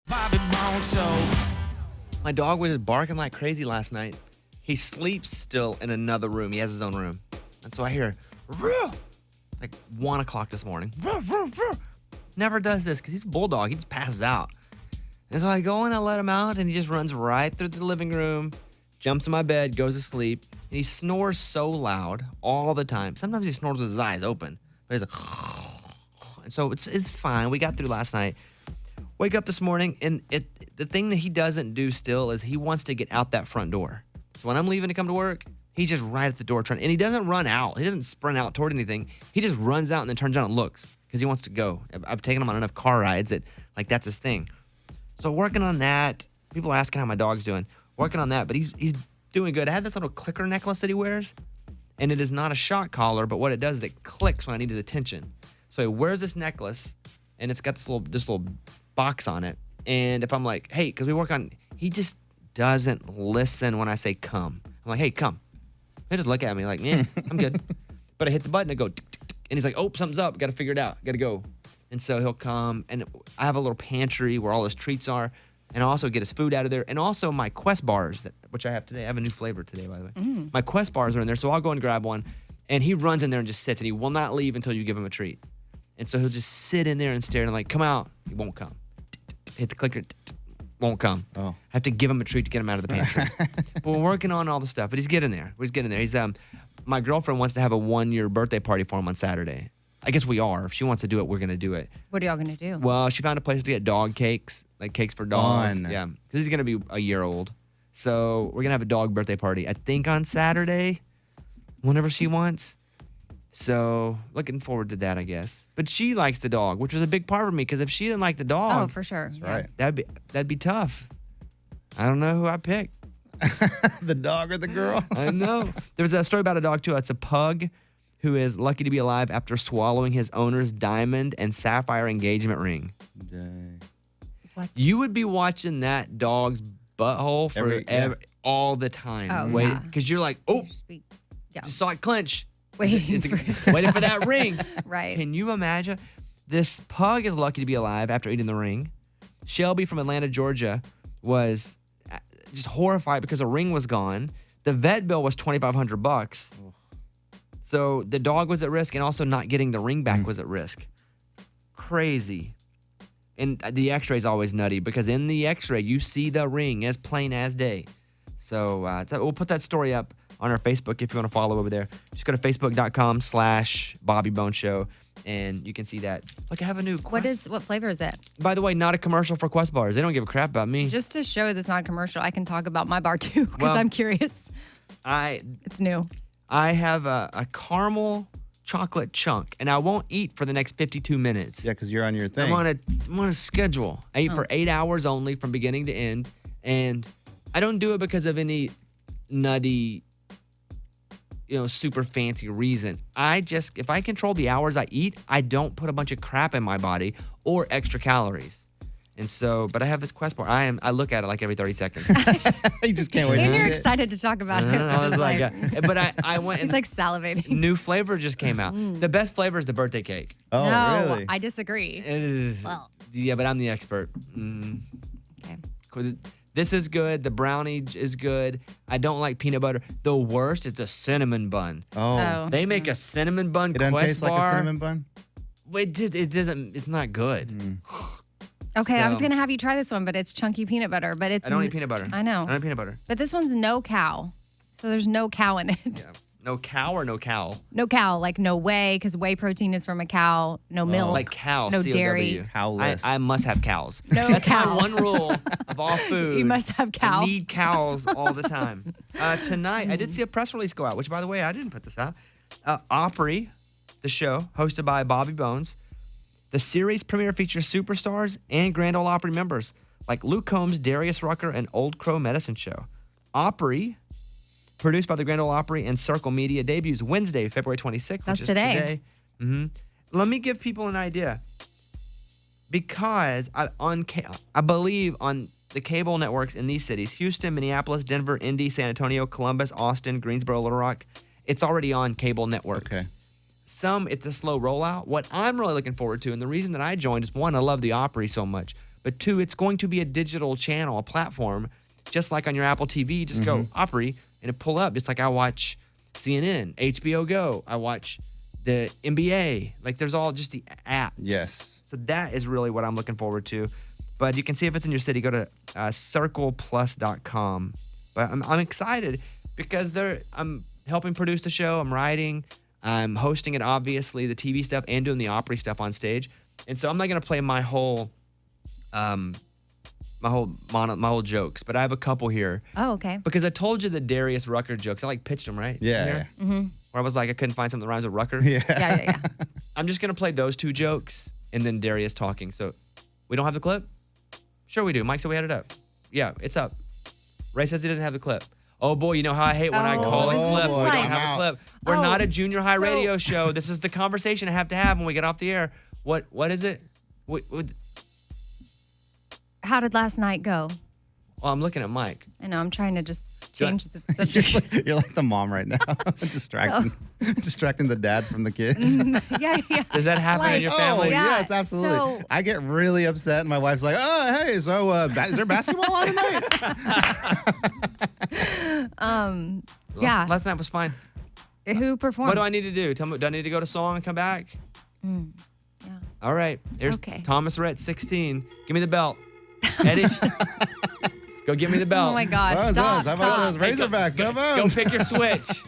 Bobby Bones Show. My dog was barking like crazy last night. He sleeps still in another room. He has his own room. And so I hear, "Roo!" like 1 o'clock this morning. "Roo, roo, roo." Never does this because he's a bulldog. He just passes out. And so I go and I let him out, and he just runs right through the living room, jumps in my bed, goes to sleep. And he snores so loud all the time. Sometimes he snores with his eyes open. But he's like, and so it's fine. We got through last night. Wake up this morning, and the thing that he doesn't do still is he wants to get out that front door. So when I'm leaving to come to work, he's just right at the door trying, and he doesn't run out. He doesn't sprint out toward anything. He just runs out and then turns around and looks because he wants to go. I've taken him on enough car rides that like that's his thing. So working on that. People are asking how my dog's doing. Working on that, but he's doing good. I have this little clicker necklace that he wears, and it is not a shock collar, but what it does is it clicks when I need his attention. So he wears this necklace, and it's got this little box on it. And if I'm like, hey, because we work on, he just doesn't listen when I say come. I'm like, hey, come. He just look at me like, yeah, I'm good. But I hit the button, I go, tick, tick, tick, and he's like, oh, something's up. Got to figure it out. Got to go. And so he'll come, and I have a little pantry where all his treats are, and I also get his food out of there. And also my Quest bars, which I have today. I have a new flavor today, by the way. My Quest bars are in there, so I'll go and grab one. And he runs in there and just sits, and he will not leave until you give him a treat. And so he'll just sit in there and stare, and I'm like, come out. He won't come. Hit the clicker, won't come. Oh. I have to give him a treat to get him out of the pantry. But we're working on all the stuff. But he's getting there. He's getting there. He's my girlfriend wants to have a 1-year birthday party for him on Saturday. I guess we are. If she wants to do it, we're gonna do it. What are y'all gonna do? Well, she found a place to get dog cakes, like cakes for dog. Fun. Yeah, because he's gonna be a year old. So we're gonna have a dog birthday party. I think on Saturday, whenever she wants. So looking forward to that, I guess. But she likes the dog, which was a big part of me. Because if she didn't like the dog, Oh, for sure. Yeah. Right. that'd be tough. I don't know who I pick. The dog or the girl? I know. There's a story about a dog too. It's a pug who is lucky to be alive after swallowing his owner's diamond and sapphire engagement ring. Dang. What? You would be watching that dog's butthole Yeah. all the time. Oh, Wait, yeah. because you're like, oh, Yeah. just saw it clench. Waiting for it to- Waiting for that ring. Right. Can you imagine? This pug is lucky to be alive after eating the ring. Shelby from Atlanta, Georgia, was just horrified because the ring was gone. The vet bill was $2,500. So the dog was at risk, and also not getting the ring back was at risk. Crazy. And the x-ray is always nutty because in the x-ray, you see the ring as plain as day. So we'll put that story up on our Facebook if you want to follow over there. Just go to facebook.com/Bobby Bone Show, and you can see that. Look, I have a new Quest. What flavor is it? By the way, not a commercial for Quest bars. They don't give a crap about me. Just to show this not commercial, I can talk about my bar too because Well, I'm curious. It's new. I have a caramel chocolate chunk, and I won't eat for the next 52 minutes. Yeah, because you're on your thing. I'm on a schedule. I eat for 8 hours only from beginning to end, and I don't do it because of any nutty, super fancy reason. If I control the hours I eat, I don't put a bunch of crap in my body or extra calories. And so, but I have this Quest bar. I look at it like every 30 seconds. You just can't wait And to you're eat it. excited to talk about it. I was like, but I went. He's and like salivating. new flavor just came out. The best flavor is the birthday cake. Oh, no, really? I disagree. Well. Yeah, but I'm the expert. Okay. 'Cause this is good. The brownie is good. I don't like peanut butter. The worst is the cinnamon bun. Oh. They make a cinnamon bun It doesn't Quest taste bar. like a cinnamon bun? It doesn't. It's not good. Okay, I was So- gonna have you try this one, but it's chunky peanut butter. But it's I don't eat peanut butter. I know. I don't eat peanut butter. But this one's no cow, so there's no cow in it. Yeah. No cow or no cow? No cow, like no whey, because whey protein is from a cow. No milk. Like cow. No C-O-W. dairy. Cowless. I must have cows. No That's cow. my one rule of all food. You must have cow. I need cows all the time. Tonight, I did see a press release go out, which, by the way, I didn't put this out. Opry, the show, hosted by Bobby Bones. The series premiere features superstars and Grand Ole Opry members like Luke Combs, Darius Rucker, and Old Crow Medicine Show. Opry, produced by the Grand Ole Opry and Circle Media, debuts Wednesday, February 26th. That's which is today. Let me give people an idea. Because I believe on the cable networks in these cities, Houston, Minneapolis, Denver, Indy, San Antonio, Columbus, Austin, Greensboro, Little Rock, it's already on cable networks. Okay. Some, it's a slow rollout. What I'm really looking forward to, and the reason that I joined is, one, I love the Opry so much. But 2, it's going to be a digital channel, a platform, just like on your Apple TV. Just go Opry and it pull up. Just like I watch CNN, HBO Go. I watch the NBA. Like there's all just the apps. Yes. So that is really what I'm looking forward to. But you can see if it's in your city. Go to circleplus.com. But I'm excited because I'm helping produce the show. I'm writing. I'm hosting it, obviously, the TV stuff and doing the Opry stuff on stage. And so I'm not going to play my whole jokes, but I have a couple here. Oh, okay. Because I told you the Darius Rucker jokes. I pitched them, right? Yeah. Where I was like, I couldn't find something that rhymes with Rucker. Yeah. I'm just going to play those 2 jokes and then Darius talking. So we don't have the clip? Sure we do. Mike said we had it up. Yeah, it's up. Ray says he doesn't have the clip. Oh boy, you know how I hate when I call a clip. We don't have a clip. We're not a junior high radio show. This is the conversation I have to have when we get off the air. What is it? How did last night go? Well, I'm looking at Mike. I know. I'm trying to just change the subject. You're like the mom right now, distracting the dad from the kids. Yeah. Does that happen in your family? Oh, Yeah, yes, absolutely. so- I get really upset, and my wife's like, "Oh, hey, so is there basketball on tonight?" Yeah. Last night was fine. Who performed? What do I need to do? Tell me, do I need to go to song and come back? Yeah. All right. There's Okay. Thomas Rhett, 16. Give me the belt. Eddie, go get me the belt. Oh my gosh. Buzz, Stop. How about Stop. those Razorbacks? Go, How go about? pick your switch.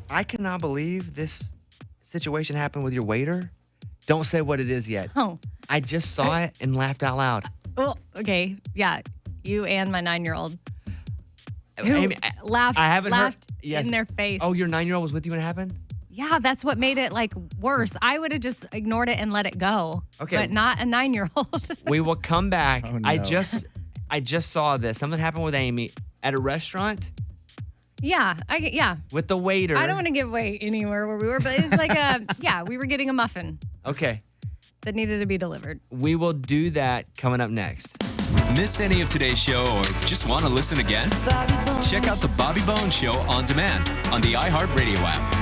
I cannot believe this situation happened with your waiter. Don't say what it is yet. Oh. I just saw it and laughed out loud. Well, okay. Yeah. You and my 9-year-old. Who Amy, laughed I haven't heard- laughed yes. in their face. Oh, your 9-year-old was with you when it happened? Yeah, that's what made it worse. I would have just ignored it and let it go. Okay. But not a 9-year-old. We will come back. Oh, no. I just saw this. Something happened with Amy at a restaurant Yeah. with the waiter. I don't want to give away anywhere where we were, but it's we were getting a muffin. Okay. that needed to be delivered. We will do that coming up next. Missed any of today's show or just want to listen again? Check out the Bobby Bones Show on demand on the iHeartRadio app.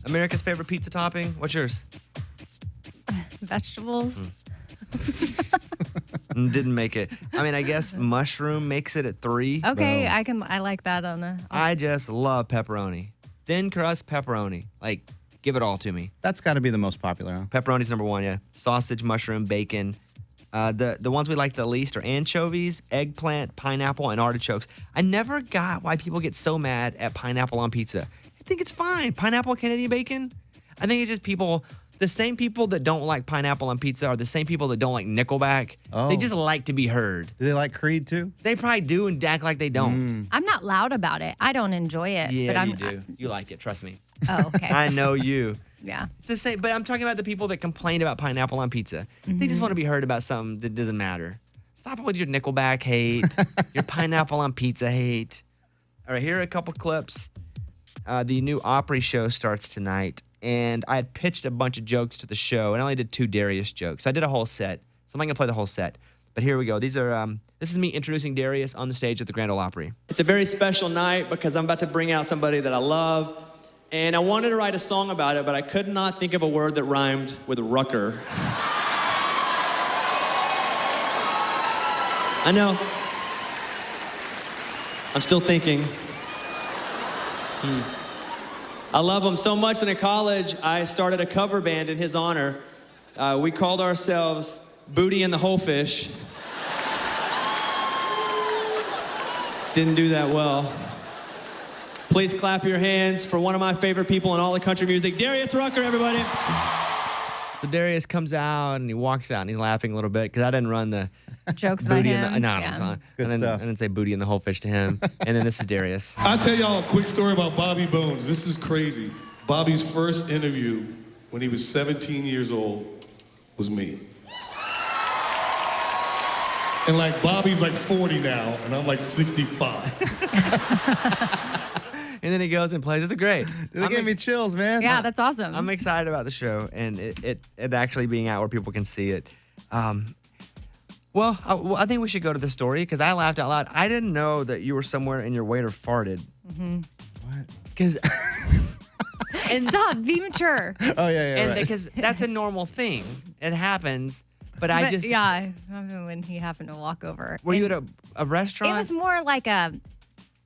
America's favorite pizza topping. What's yours? Vegetables. Didn't make it. I mean, I guess mushroom makes it at 3. Okay, I like that on the. I just love pepperoni. Thin crust pepperoni. Like, give it all to me. That's got to be the most popular, huh? Pepperoni's number 1, yeah. Sausage, mushroom, bacon. The ones we like the least are anchovies, eggplant, pineapple, and artichokes. I never got why people get so mad at pineapple on pizza. I think it's fine. Pineapple Canadian bacon? I think it's just people, the same people that don't like pineapple on pizza are the same people that don't like Nickelback. Oh. They just like to be heard. Do they like Creed too? They probably do and act like they don't. I'm not loud about it. I don't enjoy it. Yeah, but I'm, you do. You like it, trust me. Oh, okay. I know you. Yeah. It's the same, but I'm talking about the people that complain about pineapple on pizza. They just want to be heard about something that doesn't matter. Stop it with your Nickelback hate, your pineapple on pizza hate. All right, here are a couple clips. The new Opry show starts tonight, and I had pitched a bunch of jokes to the show, and I only did 2 Darius jokes. I did a whole set, so I'm not gonna play the whole set. But here we go. These are this is me introducing Darius on the stage at the Grand Ole Opry. It's a very special night because I'm about to bring out somebody that I love. And I wanted to write a song about it, but I could not think of a word that rhymed with Rucker. I know. I'm still thinking. I love him so much that in college, I started a cover band in his honor. We called ourselves Booty and the Whole Fish. Didn't do that well. Please clap your hands for one of my favorite people in all of country music, Darius Rucker, everybody. So Darius comes out and he walks out and he's laughing a little bit because I didn't run the Jokes about booty him. and the, no, Yeah. and then, stuff. I didn't say booty and the whole fish to him. And then this is Darius. I'll tell y'all a quick story about Bobby Bones. This is crazy. Bobby's first interview when he was 17 years old was me. And like Bobby's like 40 now, and I'm like 65. And then he goes and plays. It's great. They gave me chills, man. Yeah, that's awesome. I'm excited about the show and it actually being out where people can see it. Well, I think we should go to the story because I laughed out loud. I didn't know that you were somewhere and your waiter farted. What? Because Stop, be mature. Oh, yeah, and right. because that's a normal thing. It happens. But I just yeah, when he happened to walk over. Were you And at a restaurant? It was more like a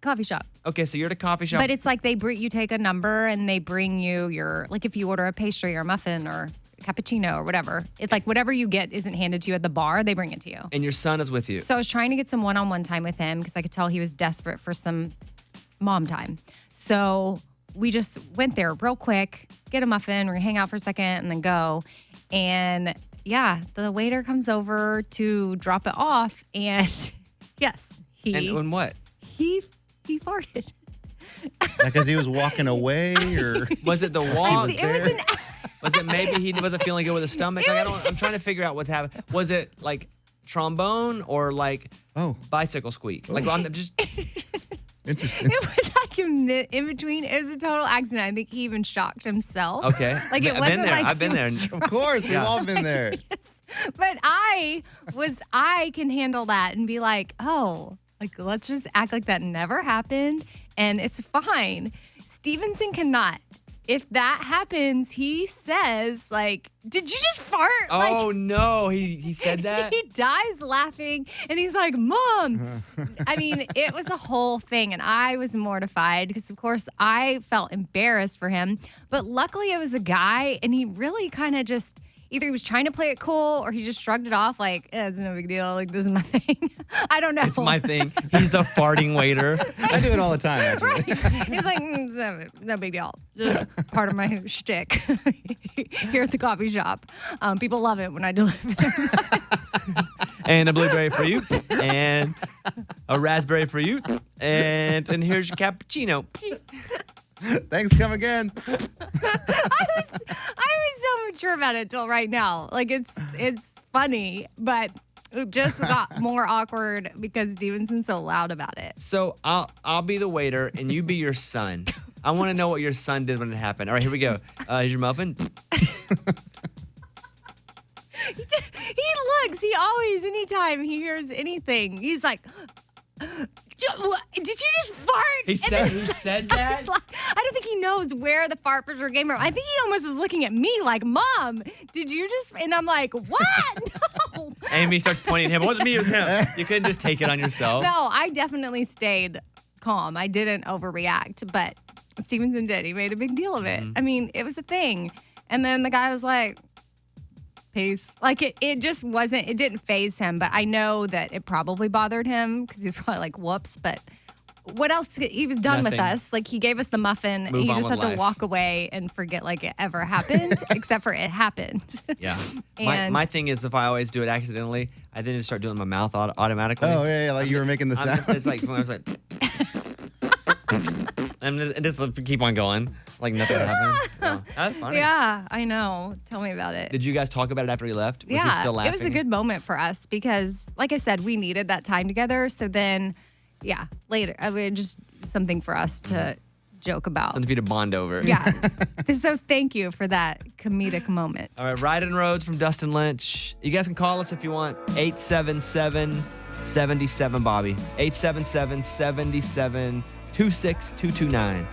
coffee shop. Okay, so you're at a coffee shop. But it's like you take a number and they bring you your, like if you order a pastry or a muffin or cappuccino or whatever, it's like whatever you get isn't handed to you at the bar, they bring it to you. And your son is with you. So I was trying to get some one-on-one time with him because I could tell he was desperate for some mom time. So we just went there real quick, get a muffin, we're gonna hang out for a second and then go. And yeah, the waiter comes over to drop it off and yes, And what? He farted. Because he was walking away, or Was it the walk? It was an Was it maybe he wasn't feeling good with his stomach? Like, I'm trying to figure out what's happening. Was it like trombone or like bicycle squeak? Like I'm just interesting. It was like in between. It was a total accident. I think he even shocked himself. okay. Like it I've wasn't been there. like I've been he there. was Of course, we've all been there. But I can handle that and be like, oh, like let's just act like that never happened and it's fine. Stevenson cannot. If that happens, he says like, did you just fart? Oh no, he said that? He dies laughing and he's like, Mom. I mean, it was a whole thing and I was mortified because of course I felt embarrassed for him. But luckily it was a guy and he really kind of just either he was trying to play it cool or he just shrugged it off like, it's no big deal. Like, this is my thing. I don't know. It's my thing. He's the farting waiter. I do it all the time, actually. Right. He's like, no big deal. Just part of my shtick here at the coffee shop. People love it when I deliver them. And a blueberry for you. And a raspberry for you. And here's your cappuccino. Thanks, come again. I was so mature about it till right now. Like it's funny, but it just got more awkward because Stevenson's so loud about it. So I'll be the waiter and you be your son. I want to know what your son did when it happened. All right, here we go. Here's your muffin. He looks, he always, anytime he hears anything, he's like, did you just fart? He said that? I don't think he knows where the fart pressure came from. I think he almost was looking at me like, Mom, did you just? And I'm like, what? No. Amy starts pointing at him. It wasn't me, it was him. You couldn't just take it on yourself. No, I definitely stayed calm. I didn't overreact, but Stevenson did. He made a big deal of it. I mean, it was a thing. And then the guy was like, peace. Like, it just wasn't, it didn't faze him, but I know that it probably bothered him because he was probably like, whoops. But what else? He was done with Nothing. us. Like, he gave us the muffin. Move He on just with had to life. walk away and forget like it ever happened, except for it happened. Yeah. And- my thing is, if I always do it accidentally, I then just start doing my mouth automatically. Oh, yeah, like you were making the I'm sound. just, it's like, I was like, and just keep on going. Like nothing happened. Oh, that's funny. Yeah, I know. Tell me about it. Did you guys talk about it after he left? Was he still laughing? It was a good moment for us because, like I said, we needed that time together. So then, yeah, later, I mean, just something for us to joke about. Something for you to bond over. Yeah. So thank you for that comedic moment. All right, Riding Roads from Dustin Lynch. You guys can call us if you want. 877-77-Bobby. 877-77-26229.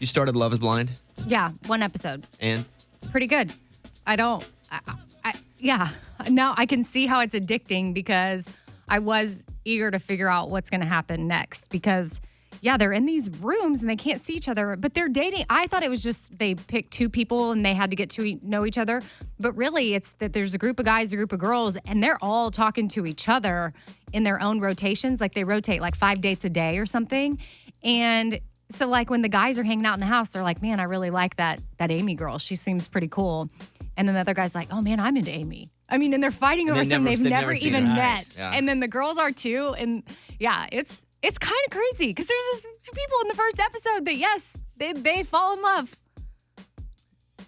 You started Love is Blind, Yeah, one episode. and Pretty good. Yeah. Now I can see how it's addicting because I was eager to figure out what's going to happen next because, yeah, they're in these rooms and they can't see each other, but they're dating. I thought it was just they picked two people and they had to get to know each other. But really, it's that there's a group of guys, a group of girls, and they're all talking to each other in their own rotations. Like they rotate like 5 dates a day or something. And so like when the guys are hanging out in the house, they're like, man, I really like that Amy girl. She seems pretty cool. And then the other guy's like, oh man, I'm into Amy. I mean, and they're fighting over something they've never seen even her. met. Nice. Yeah. And then the girls are too. And yeah, it's kind of crazy because there's this people in the first episode that, yes, they fall in love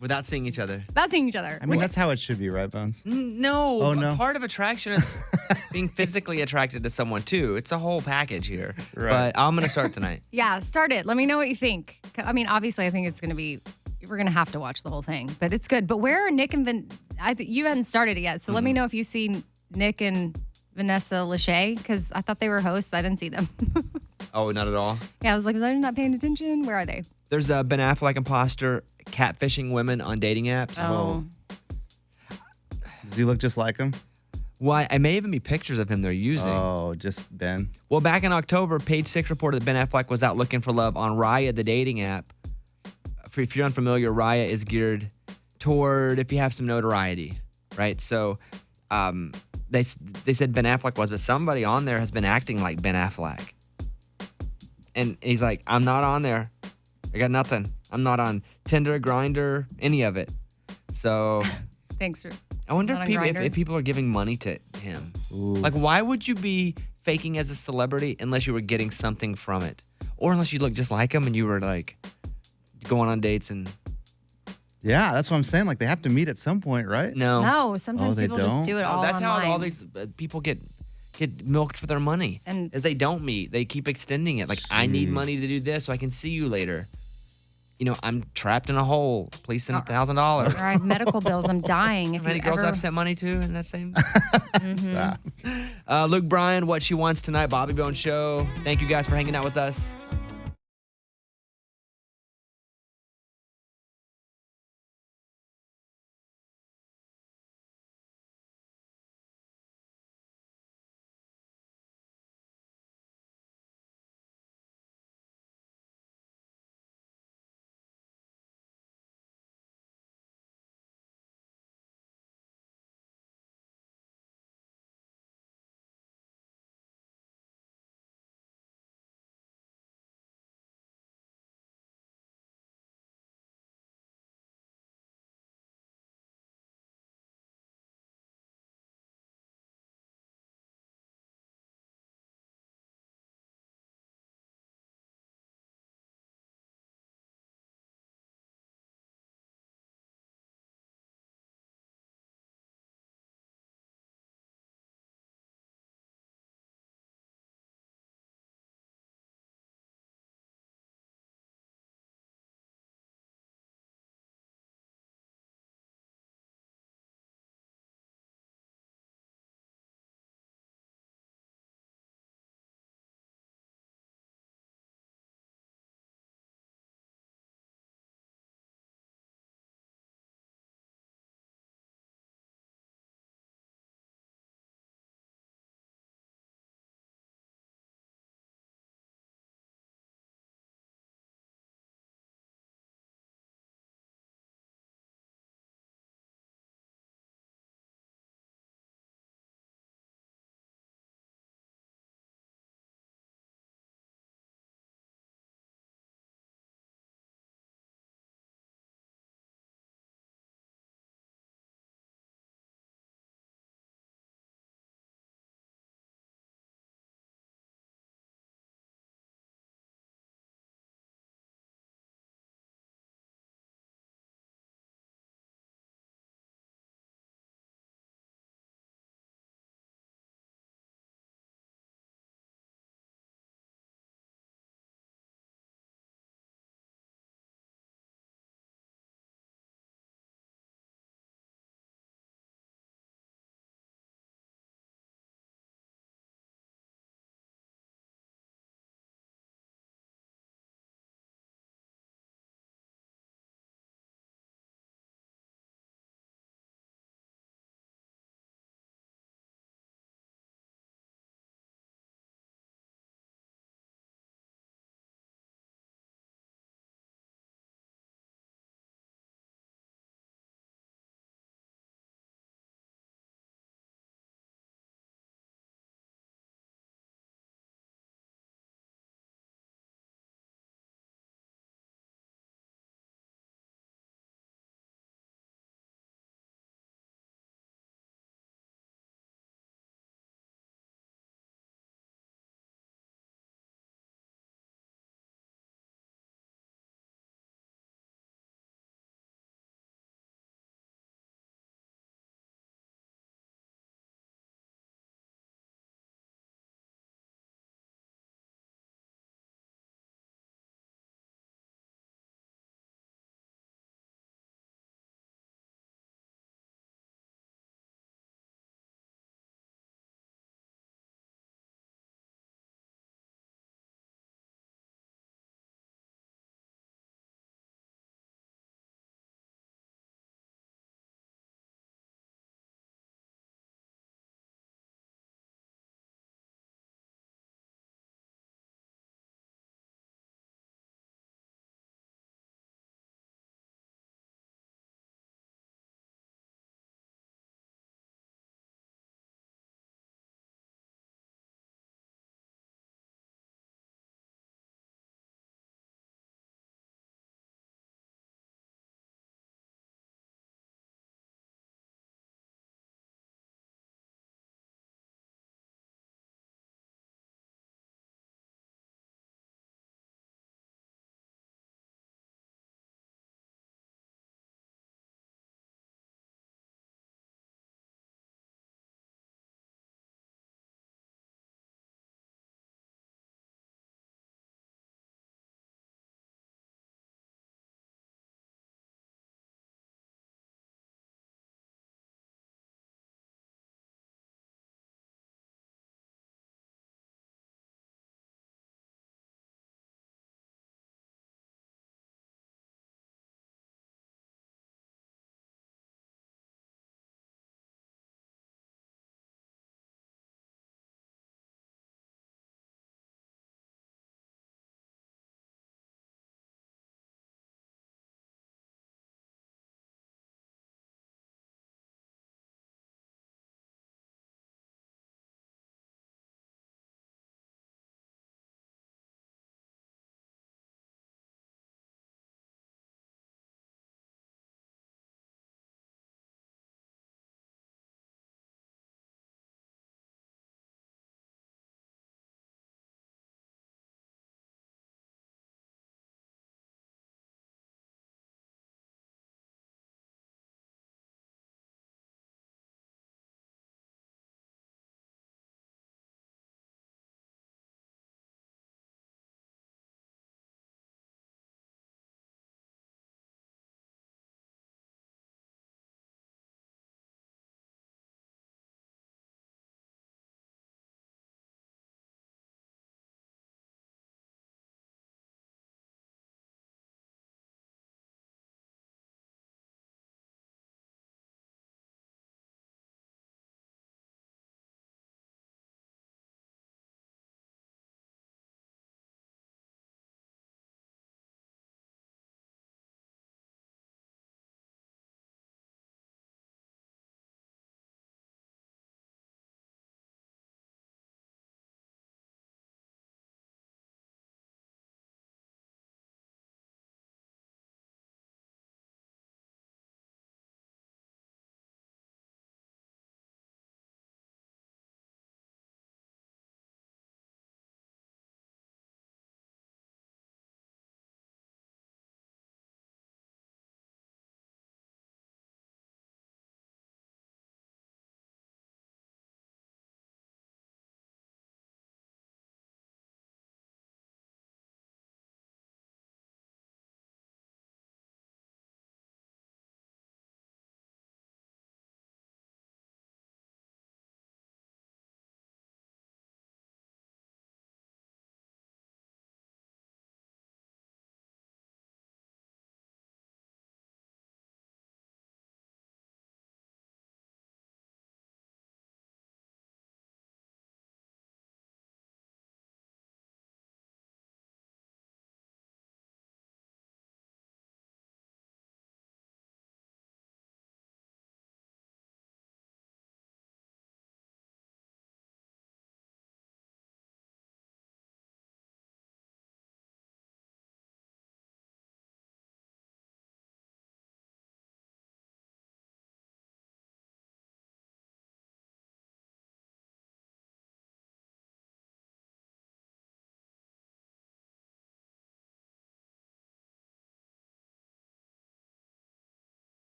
without seeing each other. without seeing each other. I mean, that's how it should be, right, Bones? No. Oh, no. Part of attraction is being physically attracted to someone, too. It's a whole package here. Right. But I'm going to start tonight. Yeah, start it. Let me know what you think. I mean, obviously, I think it's going to be, we're going to have to watch the whole thing, but it's good. But where are Nick and you hadn't started it yet, so let me know if you see Nick and Vanessa Lachey, because I thought they were hosts. I didn't see them. Oh, not at all? Yeah, I was like, was I not paying attention? Where are they? There's a Ben Affleck imposter catfishing women on dating apps. Oh. Does he look just like him? Why? I may even be pictures of him they're using. Oh, just Ben. Well, back in October, Page Six reported that Ben Affleck was out looking for love on Raya, the dating app. If you're unfamiliar, Raya is geared toward if you have some notoriety, right? So they said Ben Affleck was, but somebody on there has been acting like Ben Affleck. And he's like, I'm not on there. I got nothing. I'm not on Tinder, Grindr, any of it. So Thanks for. I wonder Not if on people, Grindr? if people are giving money to him. Ooh. Like, why would you be faking as a celebrity unless you were getting something from it? Or unless you look just like him and you were like going on dates and Yeah, that's what I'm saying. Like, they have to meet at some point, right? No, sometimes they people just don't? do it Oh, all that's online. how all these people get milked for their money. And- as they don't meet, they keep extending it. Like, I need money to do this so I can see you later. You know, I'm trapped in a hole. Please send $1,000. Or I have medical bills. I'm dying. If How many you girls ever... I've sent money to in that same? Stop. Luke Bryan, What She Wants Tonight, Bobby Bones Show. Thank you guys for hanging out with us.